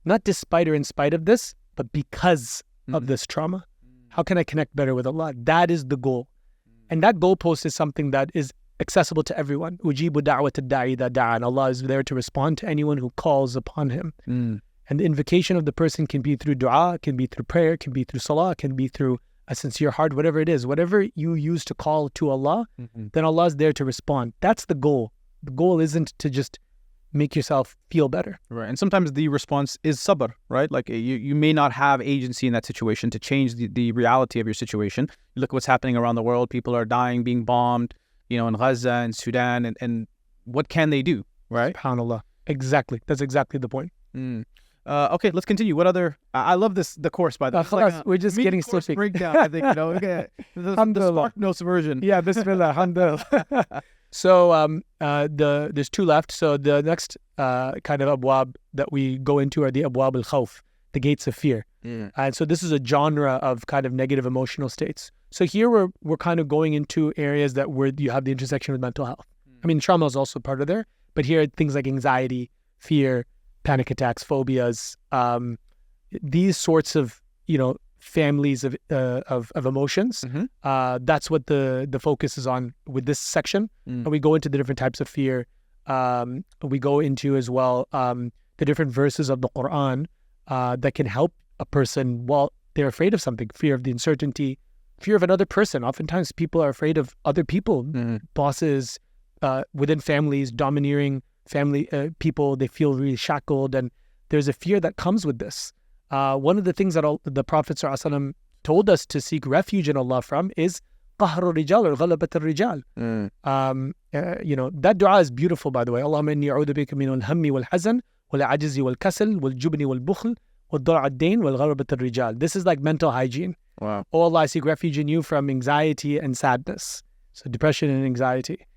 not despite or in spite of this, but because of this trauma? How can I connect better with Allah? That is the goal. And that goalpost is something that is accessible to everyone. Ujibu da'wat ad-da'i idha da'an. Allah is there to respond to anyone who calls upon Him. And the invocation of the person can be through dua, can be through prayer, can be through salah, can be through a sincere heart, whatever it is. Whatever you use to call to Allah, then Allah is there to respond. That's the goal. The goal isn't to just make yourself feel better. Right. And sometimes the response is sabr, right? Like you may not have agency in that situation to change the reality of your situation. Look what's happening around the world. People are dying, being bombed, in Gaza and Sudan. And what can they do, right? SubhanAllah. Exactly. That's exactly the point. Okay, let's continue. What other? I love the course, by the way. We're just getting specific. Breakdown, I think, the Spark Notes version. Yeah, bismillah, alhamdulillah. So there's two left. So the next kind of abwab that we go into are the abwab al-khawf, the gates of fear. And so this is a genre of kind of negative emotional states. So here we're kind of going into areas where you have the intersection with mental health. I mean, trauma is also part of there, but here things like anxiety, fear, panic attacks, phobias, these sorts of families of emotions. That's what the focus is on with this section. And we go into the different types of fear. We go into as well the different verses of the Quran that can help a person while they're afraid of something. Fear of the uncertainty, fear of another person. Oftentimes people are afraid of other people, bosses within families, domineering family people. They feel really shackled, and there's a fear that comes with this. One of the things that the Prophet ﷺ told us to seek refuge in Allah from is قهر الرجال or غلبة الرجال. That dua is beautiful, by the way. اللهم إني أعوذ بك من الهم والحزن والعجز والكسل والجبن والبخل والضلع الدين والغلبة الرجال. This is like mental hygiene. Wow. Oh Allah, I seek refuge in you from anxiety and sadness. So depression and anxiety.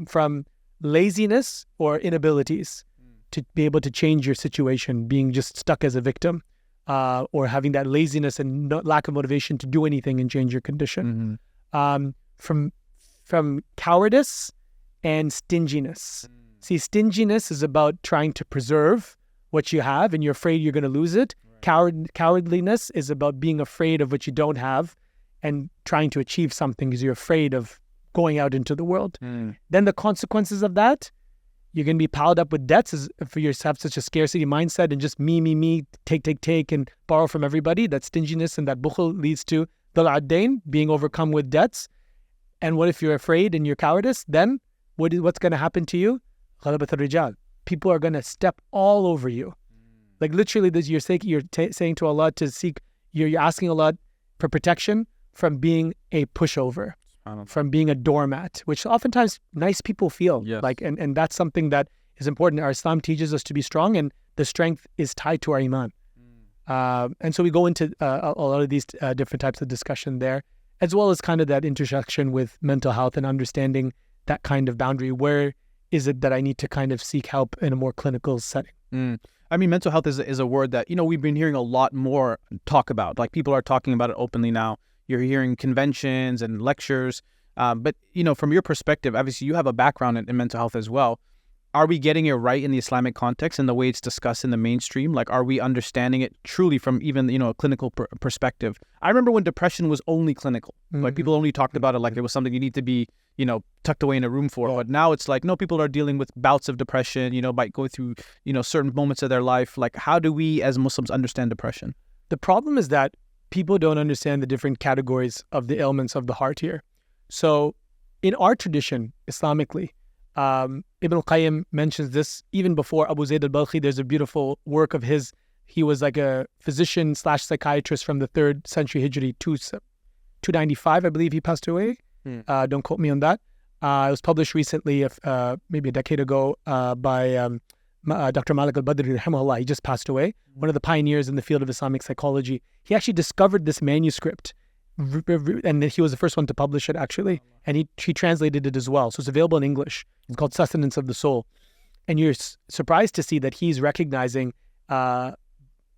From laziness or inabilities to be able to change your situation, being just stuck as a victim, or having that laziness and lack of motivation to do anything and change your condition. From cowardice and stinginess. See, stinginess is about trying to preserve what you have and you're afraid you're going to lose it. Cowardliness is about being afraid of what you don't have and trying to achieve something because you're afraid of going out into the world. Then the consequences of that, you're going to be piled up with debts for you to have such a scarcity mindset and just me, take, and borrow from everybody. That stinginess and that bukhl leads to dala ad-dain, being overcome with debts. And what if you're afraid and you're cowardice? Then what's going to happen to you? Ghalabat al-rijal. People are going to step all over you. Like literally, you're saying to Allah to seek, you're asking Allah for protection from being a pushover, from being a doormat, which oftentimes nice people feel. Yes. Like, and that's something that is important. Our Islam teaches us to be strong, and the strength is tied to our iman. And so we go into a lot of these different types of discussion there, as well as kind of that intersection with mental health and understanding that kind of boundary. Where is it that I need to kind of seek help in a more clinical setting? I mean, mental health is a word that, we've been hearing a lot more talk about. Like people are talking about it openly now. You're hearing conventions and lectures. But, from your perspective, obviously you have a background in mental health as well. Are we getting it right in the Islamic context and the way it's discussed in the mainstream? Like, are we understanding it truly from even, a clinical perspective? I remember when depression was only clinical. Like, people only talked about it like it was something you need to be, tucked away in a room for. But now it's like, no, people are dealing with bouts of depression, might go through, certain moments of their life. Like, how do we as Muslims understand depression? The problem is that people don't understand the different categories of the ailments of the heart here. So in our tradition, Islamically, Ibn al-Qayyim mentions this even before Abu Zayd al-Balkhi. There's a beautiful work of his. He was like a physician / psychiatrist from the 3rd century Hijri, 295, I believe he passed away. Don't quote me on that. It was published recently, maybe a decade ago, by Dr. Malik al-Badri, rahimahullah. He just passed away. One of the pioneers in the field of Islamic psychology. He actually discovered this manuscript, and he was the first one to publish it, actually. And he translated it as well. So it's available in English. It's called Sustenance of the Soul. And you're surprised to see that he's recognizing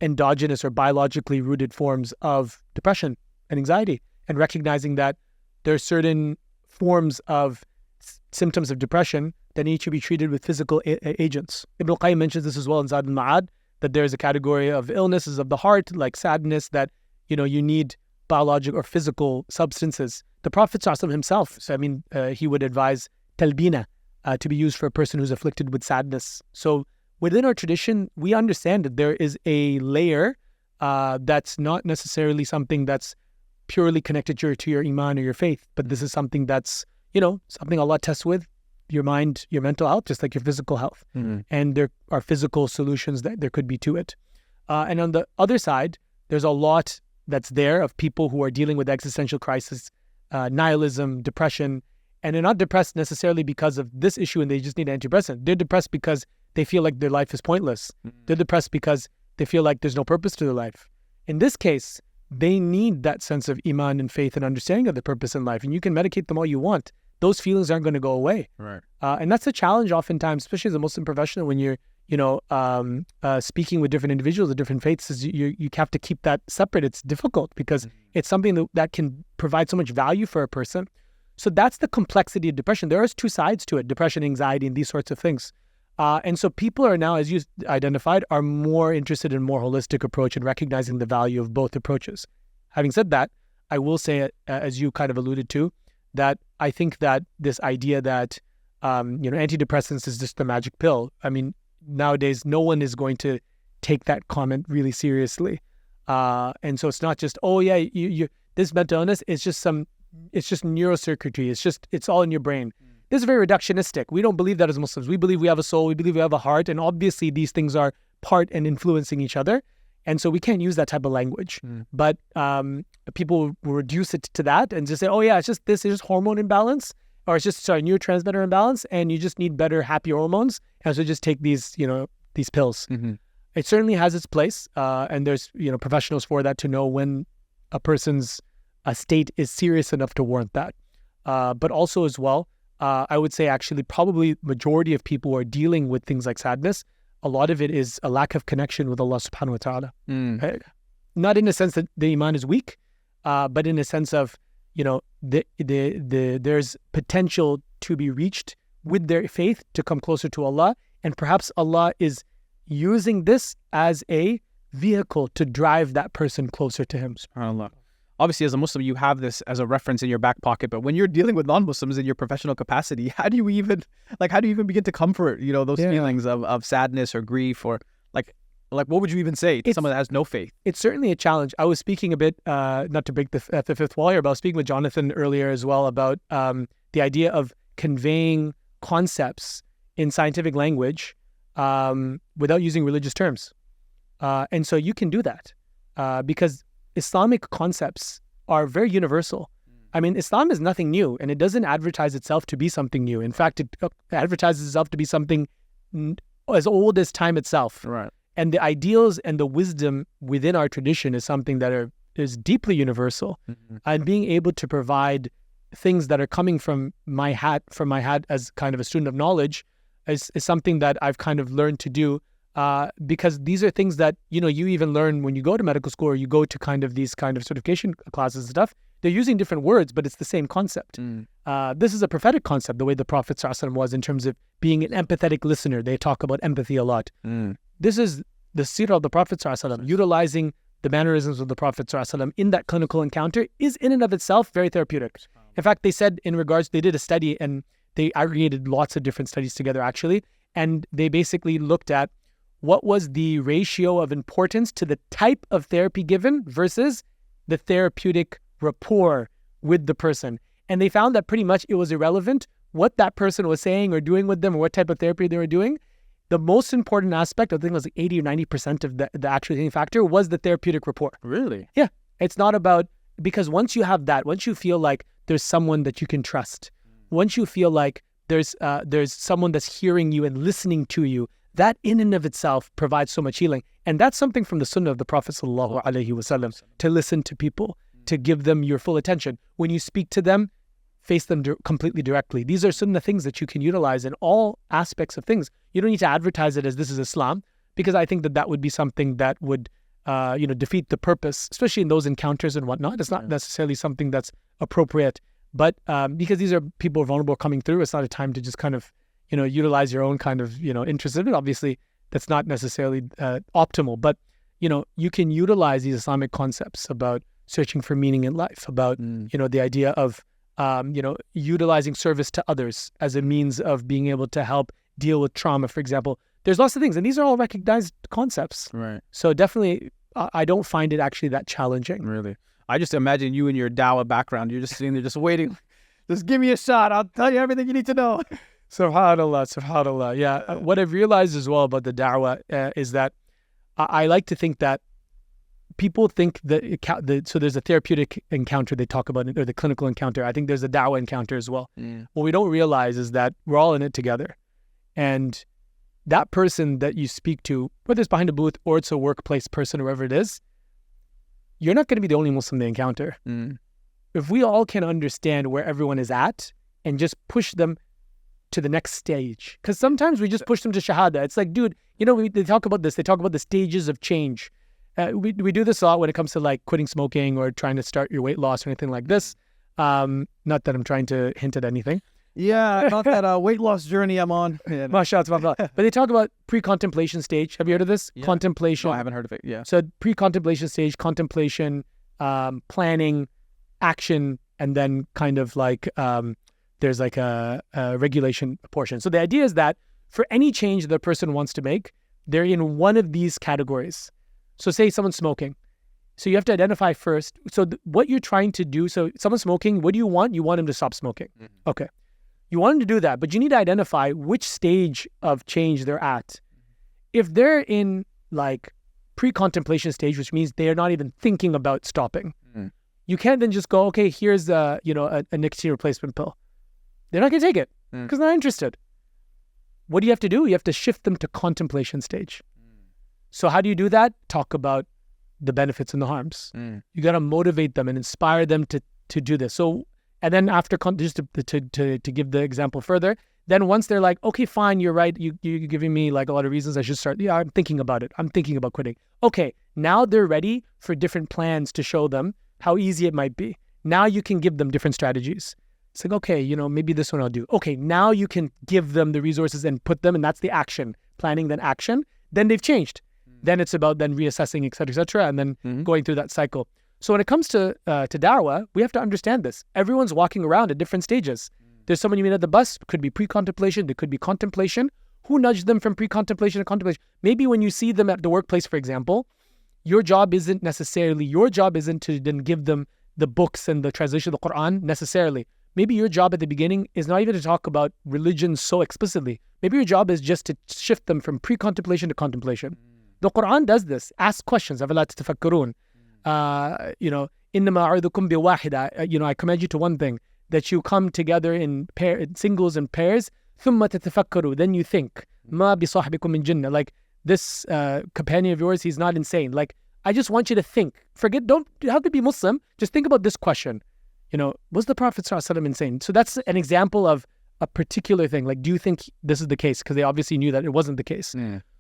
endogenous or biologically rooted forms of depression and anxiety, and recognizing that there are certain forms of symptoms of depression that need to be treated with physical agents. Ibn al-Qayyim mentions this as well in Zad al-Ma'ad, that there's a category of illnesses of the heart, like sadness, that, you need biological or physical substances. The Prophet ﷺ himself, he would advise talbina to be used for a person who's afflicted with sadness. So within our tradition, we understand that there is a layer that's not necessarily something that's purely connected to your iman or your faith, but this is something that's, something Allah tests with your mind, your mental health, just like your physical health. And there are physical solutions that there could be to it. And on the other side, there's a lot that's there of people who are dealing with existential crisis, nihilism, depression, and they're not depressed necessarily because of this issue and they just need an antidepressant. They're depressed because they feel like their life is pointless. They're depressed because they feel like there's no purpose to their life. In this case, they need that sense of iman and faith and understanding of the purpose in life. And you can medicate them all you want. Those feelings aren't going to go away. Right. And that's a challenge oftentimes, especially as a Muslim professional, when you're, speaking with different individuals of different faiths, is you have to keep that separate. It's difficult because it's something that can provide so much value for a person. So that's the complexity of depression. There are two sides to it, depression, anxiety, and these sorts of things. And so people are now, as you identified, are more interested in a more holistic approach and recognizing the value of both approaches. Having said that, I will say, as you kind of alluded to, that I think that this idea that, antidepressants is just the magic pill. I mean, nowadays, no one is going to take that comment really seriously. And so it's not just, you this mental illness is just it's just neurocircuitry. It's all in your brain. This is very reductionistic. We don't believe that as Muslims. We believe we have a soul. We believe we have a heart. And obviously, these things are part and influencing each other. And so we can't use that type of language. But people will reduce it to that and just say, it's just hormone imbalance, or it's just neurotransmitter imbalance, and you just need better, happy hormones. And so just take these pills. It certainly has its place. And there's, professionals for that to know when a person's state is serious enough to warrant that. But also as well, I would say actually probably majority of people who are dealing with things like sadness, a lot of it is a lack of connection with Allah subhanahu wa ta'ala. Not in a sense that the iman is weak, but in a sense of, there's potential to be reached with their faith to come closer to Allah. And perhaps Allah is using this as a vehicle to drive that person closer to Him. SubhanAllah. Obviously, as a Muslim, you have this as a reference in your back pocket. But when you're dealing with non-Muslims in your professional capacity, how do you even begin to comfort, those feelings of sadness or grief, or like what would you even say to someone that has no faith? It's certainly a challenge. I was speaking a bit, not to break the fifth wall here, but I was speaking with Jonathan earlier as well about the idea of conveying concepts in scientific language without using religious terms. And so you can do that because Islamic concepts are very universal. I mean, Islam is nothing new, and it doesn't advertise itself to be something new. In fact, it advertises itself to be something as old as time itself. Right. And the ideals and the wisdom within our tradition is something that is deeply universal. And being able to provide things that are coming from my hat as kind of a student of knowledge is something that I've kind of learned to do. Because these are things that, you even learn when you go to medical school or you go to kind of these kind of certification classes and stuff. They're using different words, but it's the same concept. This is a prophetic concept, the way the Prophet ﷺ was in terms of being an empathetic listener. They talk about empathy a lot. This is the seerah of the Prophet ﷺ, utilizing the mannerisms of the Prophet ﷺ in that clinical encounter is in and of itself very therapeutic. In fact, they said they did a study and they aggregated lots of different studies together actually, and they basically looked at what was the ratio of importance to the type of therapy given versus the therapeutic rapport with the person. And they found that pretty much it was irrelevant what that person was saying or doing with them or what type of therapy they were doing. The most important aspect, I think it was like 80 or 90% of the actual factor was the therapeutic rapport. Really? Yeah. It's not about, because once you have that, once you feel like there's someone that you can trust, once you feel like there's someone that's hearing you and listening to you, that in and of itself provides so much healing. And that's something from the sunnah of the Prophet ﷺ, to listen to people, to give them your full attention. When you speak to them, face them completely directly. These are sunnah things that you can utilize in all aspects of things. You don't need to advertise it as this is Islam, because I think that would be something that would defeat the purpose, especially in those encounters and whatnot. It's not necessarily something that's appropriate. But because these are people vulnerable coming through, it's not a time to just kind of utilize your own kind of, interest in it. Obviously, that's not necessarily optimal, but, you can utilize these Islamic concepts about searching for meaning in life, about, the idea of, utilizing service to others as a means of being able to help deal with trauma. For example, there's lots of things, and these are all recognized concepts. Right. So definitely, I don't find it actually that challenging. Really. I just imagine you and your Dawa background. You're just sitting there, just waiting. Just give me a shot. I'll tell you everything you need to know. Subhanallah. Yeah. What I've realized as well about the Dawah is that I like to think that people think that so there's a therapeutic encounter they talk about, or the clinical encounter. I think there's a Dawah encounter as well. What we don't realize is that we're all in it together. And that person that you speak to, whether it's behind a booth or it's a workplace person or wherever it is, you're not going to be the only Muslim they encounter. If we all can understand where everyone is at and just push them to the next stage, because sometimes we just push them to Shahada. It's like, dude, they talk about this. They talk about the stages of change. We do this a lot when it comes to like quitting smoking or trying to start your weight loss or anything like this. Not that I'm trying to hint at anything. Yeah, not that weight loss journey I'm on. Yeah, MashaAllah. But they talk about pre-contemplation stage. Have you heard of this? Yeah. Contemplation. No, I haven't heard of it. Yeah. So pre-contemplation stage, contemplation, planning, action, and then kind of like there's like a regulation portion. So the idea is that for any change that a person wants to make, they're in one of these categories. So say someone's smoking. So you have to identify first. So what you're trying to do, so someone's smoking, what do you want? You want him to stop smoking. Okay. You want him to do that, but you need to identify which stage of change they're at. If they're in like pre-contemplation stage, which means they're not even thinking about stopping, you can't then just go, okay, here's a nicotine replacement pill. They're not going to take it because they're not interested. What do you have to do? You have to shift them to contemplation stage. So how do you do that? Talk about the benefits and the harms. You got to motivate them and inspire them to do this. So, and then after, just to give the example further, then once they're like, okay, fine, you're right. You're giving me like a lot of reasons I should start. Yeah, I'm thinking about it. I'm thinking about quitting. Okay, now they're ready for different plans to show them how easy it might be. Now you can give them different strategies. It's like, okay, maybe this one I'll do. Okay, now you can give them the resources and put them, and that's the action. Planning, then action. Then they've changed. Then it's about then reassessing, et cetera, and then going through that cycle. So when it comes to Dawah, we have to understand this. Everyone's walking around at different stages. There's someone you meet at the bus, could be pre-contemplation, there could be contemplation. Who nudged them from pre-contemplation to contemplation? Maybe when you see them at the workplace, for example, your job isn't to then give them the books and the translation of the Quran necessarily. Maybe your job at the beginning is not even to talk about religion so explicitly. Maybe your job is just to shift them from pre-contemplation to contemplation. The Quran does this. Ask questions. أَفَلَا تَتَفَكَّرُونَ إِنَّمَا أَعِظُكُمْ بِوَاحِدَةٍ I command you to one thing, that you come together in singles and pairs. ثُمَّ تَتَفَكَّرُوا Then you think. مَا بِصَاحِبِكُم مِّن جِنَّةٍ Like this companion of yours, he's not insane. Like, I just want you to think. Don't have to be Muslim. Just think about this question. Was the Prophet ﷺ insane? So that's an example of a particular thing. Like, do you think this is the case? Because they obviously knew that it wasn't the case.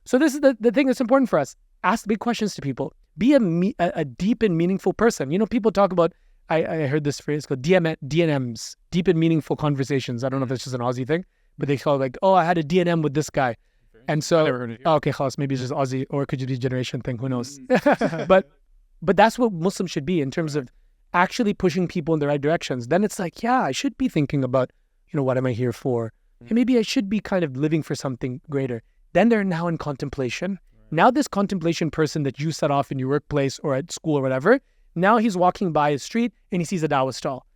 So this is the thing that's important for us. Ask big questions to people. Be a deep and meaningful person. People talk about, I heard this phrase called DNMs, deep and meaningful conversations. I don't know if it's just an Aussie thing, but they call it like, oh, I had a DNM with this guy. And so, okay, khalas, maybe it's just Aussie, or it could just be a generation thing, who knows? But that's what Muslims should be in terms of actually pushing people in the right directions. Then it's like, yeah, I should be thinking about, what am I here for? And maybe I should be kind of living for something greater. Then they're now in contemplation. Now this contemplation person that you set off in your workplace or at school or whatever, now he's walking by a street and he sees a Dawah stall.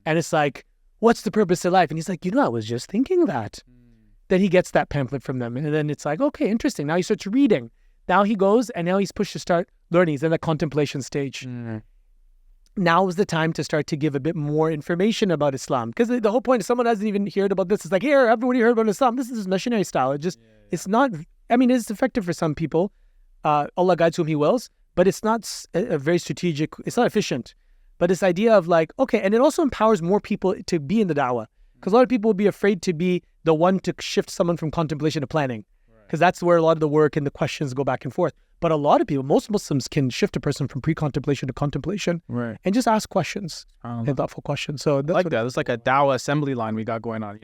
And it's like, what's the purpose of life? And he's like, I was just thinking that. Then he gets that pamphlet from them. And then it's like, okay, interesting. Now he starts reading. Now he goes and now he's pushed to start learning. He's in the contemplation stage. Now is the time to start to give a bit more information about Islam. Because the whole point is someone hasn't even heard about this. It's like, here, everybody heard about Islam. This is missionary style. It's not, it's effective for some people. Allah guides whom He wills. But it's not a very strategic, it's not efficient. But this idea of like, okay, and it also empowers more people to be in the Dawah. Because a lot of people will be afraid to be the one to shift someone from contemplation to planning. Because that's where a lot of the work and the questions go back and forth. But a lot of people, most Muslims can shift a person from pre-contemplation to contemplation and just ask questions and thoughtful questions. So that's like that. It's like a Dawa assembly line we got going on.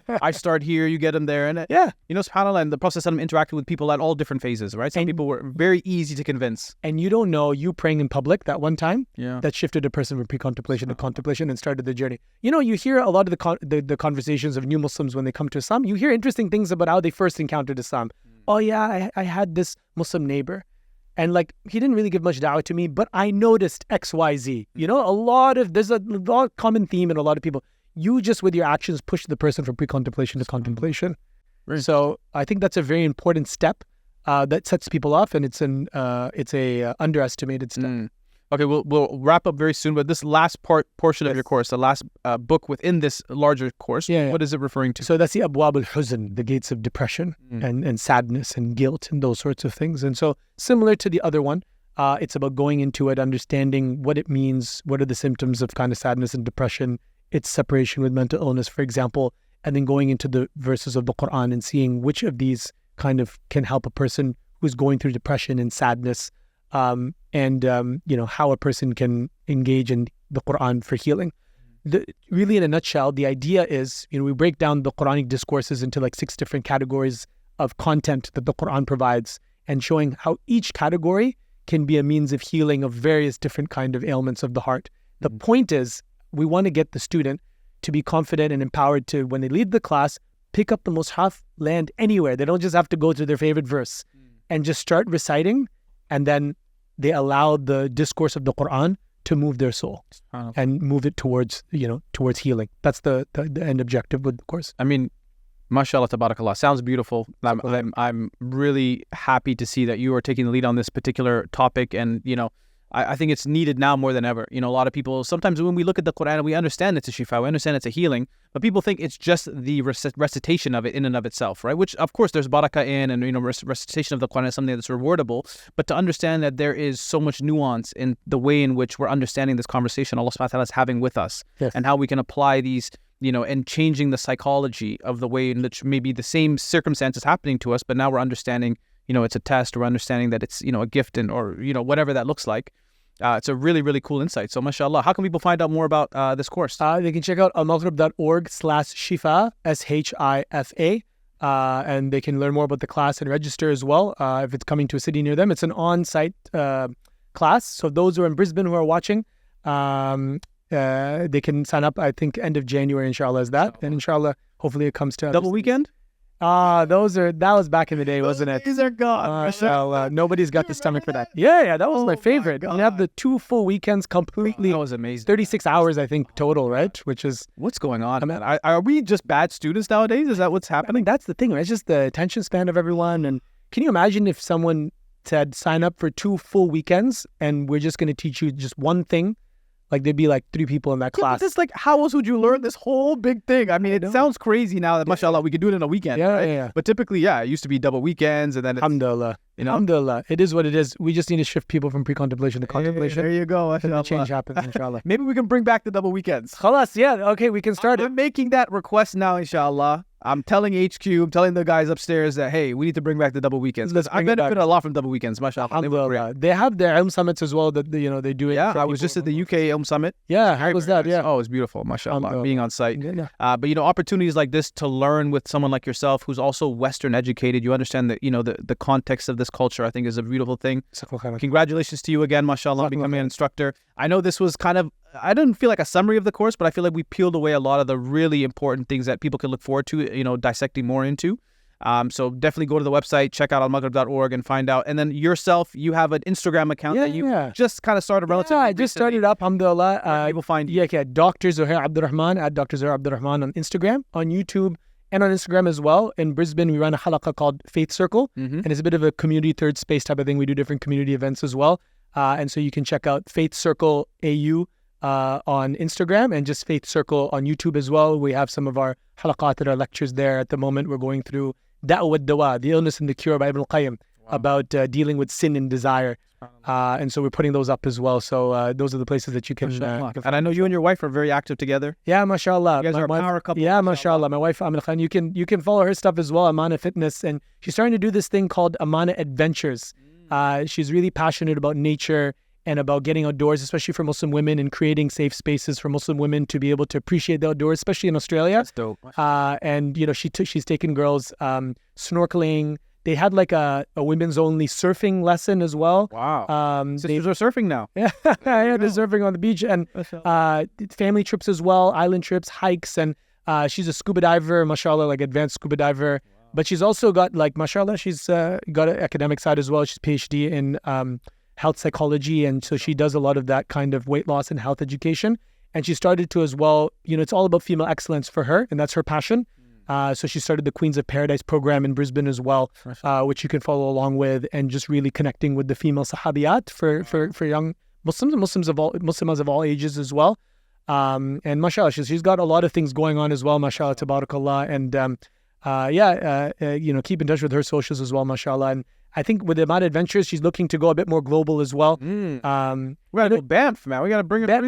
I start here, you get them there. And subhanAllah, and the Prophet ﷺ interacted with people at all different phases, right? Some people were very easy to convince. And you don't know, you praying in public that one time, that shifted a person from pre-contemplation to contemplation and started the journey. You hear a lot of the conversations of new Muslims when they come to Islam. You hear interesting things about how they first encountered Islam. oh yeah, I had this Muslim neighbor. And like, he didn't really give much dawah to me, but I noticed X, Y, Z. You know, there's a lot of common theme in a lot of people. You just with your actions push the person from pre-contemplation to contemplation. Right. So I think that's a very important step that sets people off, and it's a underestimated step. Okay, we'll wrap up very soon, but this last portion of your course, the last book within this larger course, what is it referring to? So that's the Abwab al-Huzn, the gates of depression and sadness and guilt and those sorts of things. And so similar to the other one, it's about going into it, understanding what it means, what are the symptoms of kind of sadness and depression, its separation with mental illness, for example, and then going into the verses of the Quran and seeing which of these kind of can help a person who's going through depression and sadness, you know, how a person can engage in the Quran for healing. Really, in a nutshell, the idea is, you know, we break down the Quranic discourses into like 6 different categories of content that the Quran provides, and showing how each category can be a means of healing of various different kind of ailments of the heart. The point is, we want to get the student to be confident and empowered to, when they lead the class, pick up the Mus'haf, land anywhere. They don't just have to go to their favorite verse and just start reciting, and then they allow the discourse of the Quran to move their soul and move it towards, you know, towards healing. That's the end objective with the course. I mean, mashallah, tabarakallah, sounds beautiful. I'm really happy to see that you are taking the lead on this particular topic, and you know, I think it's needed now more than ever. You know, a lot of people, sometimes when we look at the Quran, we understand it's a shifa, we understand it's a healing, but people think it's just the recitation of it in and of itself, right? Which, of course, there's barakah in, and, you know, recitation of the Quran is something that's rewardable, but to understand that there is so much nuance in the way in which we're understanding this conversation Allah subhanahu wa ta'ala is having with us, and how we can apply these, you know, and changing the psychology of the way in which maybe the same circumstances happening to us, but now we're understanding, you know, it's a test, we're understanding that it's, you know, a gift, and, or, you know, whatever that looks like. It's a really, really cool insight. So, mashallah, how can people find out more about this course? They can check out almaghrib.org/shifa, SHIFA, and they can learn more about the class and register as well if it's coming to a city near them. It's an on-site class. So those who are in Brisbane who are watching, they can sign up, I think, end of January, inshallah, is that. And inshallah, hopefully it comes to... Double weekend? That was back in the day, wasn't it? These are gone. Nobody's got the stomach for that. Yeah, that was my favorite. We have the 2 full weekends completely. That was amazing. 36 hours, I think, total, right? Which is... What's going on, man? Are we just bad students nowadays? Is that what's happening? I mean, that's the thing, right? It's just the attention span of everyone. And can you imagine if someone said, sign up for 2 full weekends and we're just going to teach you just one thing? Like, there'd be like 3 people in that class. But it's like, how else would you learn this whole big thing? I mean, it sounds crazy now that, mashallah, we can do it in a weekend. Yeah. But typically, it used to be double weekends, and then alhamdulillah. You know? Alhamdulillah. It is what it is. We just need to shift people from pre-contemplation to contemplation. There you go. And the change happens, inshallah. Maybe we can bring back the double weekends. Khalas, yeah. Okay, we can start I'm making that request now, inshallah. I'm telling HQ, I'm telling the guys upstairs that, hey, we need to bring back the double weekends. Because I benefited a lot from double weekends, mashallah. They have their ilm summits as well that, you know, they do it. Yeah, I was just at the UK ilm summit. Yeah, how was that? Yeah. Oh, it was beautiful, mashallah, being on site. Yeah. But, you know, opportunities like this to learn with someone like yourself who's also Western educated, you understand that, you know, the context of this culture, I think, is a beautiful thing. Congratulations to you again, mashallah, becoming an instructor. I know this was kind of, I didn't feel like a summary of the course, but I feel like we peeled away a lot of the really important things that people can look forward to, you know, dissecting more into. So definitely go to the website, check out almaghrib.org and find out. And then yourself, you have an Instagram account that you just kind of started relatively I just started up, alhamdulillah. People find you. Yeah, Dr. Zohair Abdur Rehman, at Dr. Zohair Abdur Rehman on Instagram, on YouTube, and on Instagram as well. In Brisbane, we run a halaqah called Faith Circle, and it's a bit of a community third space type of thing. We do different community events as well. And so you can check out Faith Circle AU on Instagram, and just Faith Circle on YouTube as well. We have some of our halaqat that are lectures there at the moment. We're going through Dawa, the illness and the cure by Ibn al-Qayyim, about dealing with sin and desire. And so we're putting those up as well. So those are the places that you can... and I know you and your wife are very active together. Yeah, mashallah. You guys are a power couple. Yeah, mashallah. My wife, Amina Khan, you can follow her stuff as well, Amana Fitness. And she's starting to do this thing called Amana Adventures. She's really passionate about nature and about getting outdoors, especially for Muslim women, and creating safe spaces for Muslim women to be able to appreciate the outdoors, especially in Australia. That's dope. And, you know, she's taken girls snorkeling. They had like a women's only surfing lesson as well. Wow. Sisters are surfing now. Yeah, they're surfing on the beach. And family trips as well, island trips, hikes. And she's a scuba diver, mashallah, like advanced scuba diver. But she's also got, like, mashallah, she's got an academic side as well. She's PhD in health psychology. And so she does a lot of that kind of weight loss and health education. And she started to as well, it's all about female excellence for her. And that's her passion. So she started the Queens of Paradise program in Brisbane as well, which you can follow along with, and just really connecting with the female sahabiyat for young Muslims, Muslims of all ages as well. And mashallah, she's got a lot of things going on as well, mashallah, tabarakallah. And keep in touch with her socials as well, mashallah. And I think with the amount of adventures, she's looking to go a bit more global as well. We gotta go Banff, man. We gotta bring her.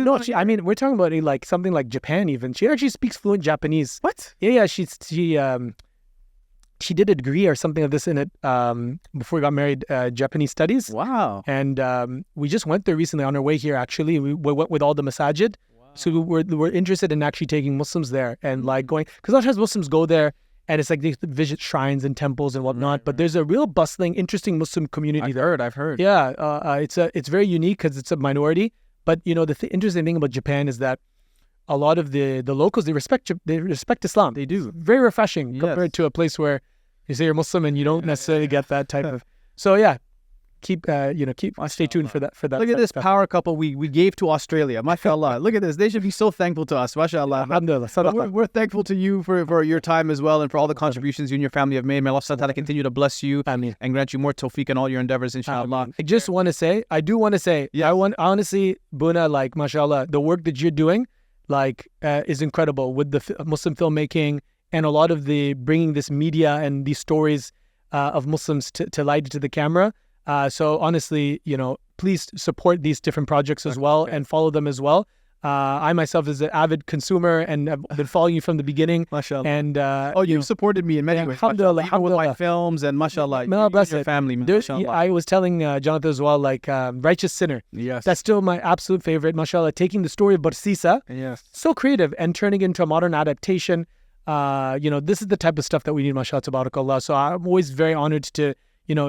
We're talking about like something like Japan even. She actually speaks fluent Japanese. What? Yeah. She did a degree or something of this in it before we got married, Japanese studies. Wow. And we just went there recently on our way here, actually. We went with all the masajid. Wow. So we're interested in actually taking Muslims there and like going, because a lot of times Muslims go there and it's like they visit shrines and temples and whatnot, but there's a real bustling, interesting Muslim community there. I've heard. Yeah, it's very unique because it's a minority. But the interesting thing about Japan is that a lot of the locals, they respect Islam. They do. Very refreshing compared to a place where you say you're Muslim and you don't necessarily get that type of. So yeah, stay tuned for that. Look at this power couple we gave to Australia. MashaAllah. Look at this. They should be so thankful to us. MashaAllah. Alhamdulillah. We're thankful to you for your time as well and for all the contributions you and your family have made. May Allah subhanahu wa ta'ala continue to bless you and grant you more tawfiq in all your endeavors, inshallah. I just want to say, honestly, Boonaa, like, mashallah, the work that you're doing, like, is incredible with the Muslim filmmaking and a lot of the bringing this media and these stories of Muslims to light to the camera. So honestly, please support these different projects as well and follow them as well. I myself is an avid consumer and I've been following you from the beginning. MashaAllah. And you've supported me in many ways. Alhamdulillah. Even with my films and mashallah, May Allah bless your family. I was telling Jonathan as well, like Righteous Sinner. Yes. That's still my absolute favorite, mashallah. Taking the story of Barsisa, so creative, and turning it into a modern adaptation. This is the type of stuff that we need, mashallah, tabarakallah. So I'm always very honored to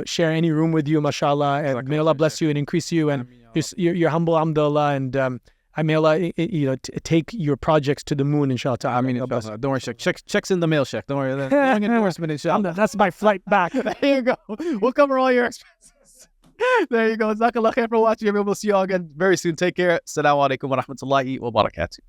share any room with you, mashallah, and may Allah bless you and increase you, and you're humble, alhamdulillah, and may Allah, take your projects to the moon, inshallah. Don't worry, Sheikh. Checks in the mail, Sheikh. Don't worry. Endorsement, inshallah. That's my flight back. There you go. We'll cover all your expenses. There you go. Jazakallah khair for watching. We'll see you all again very soon. Take care. Assalamu alaikum wa rahmatullahi wa barakatuh.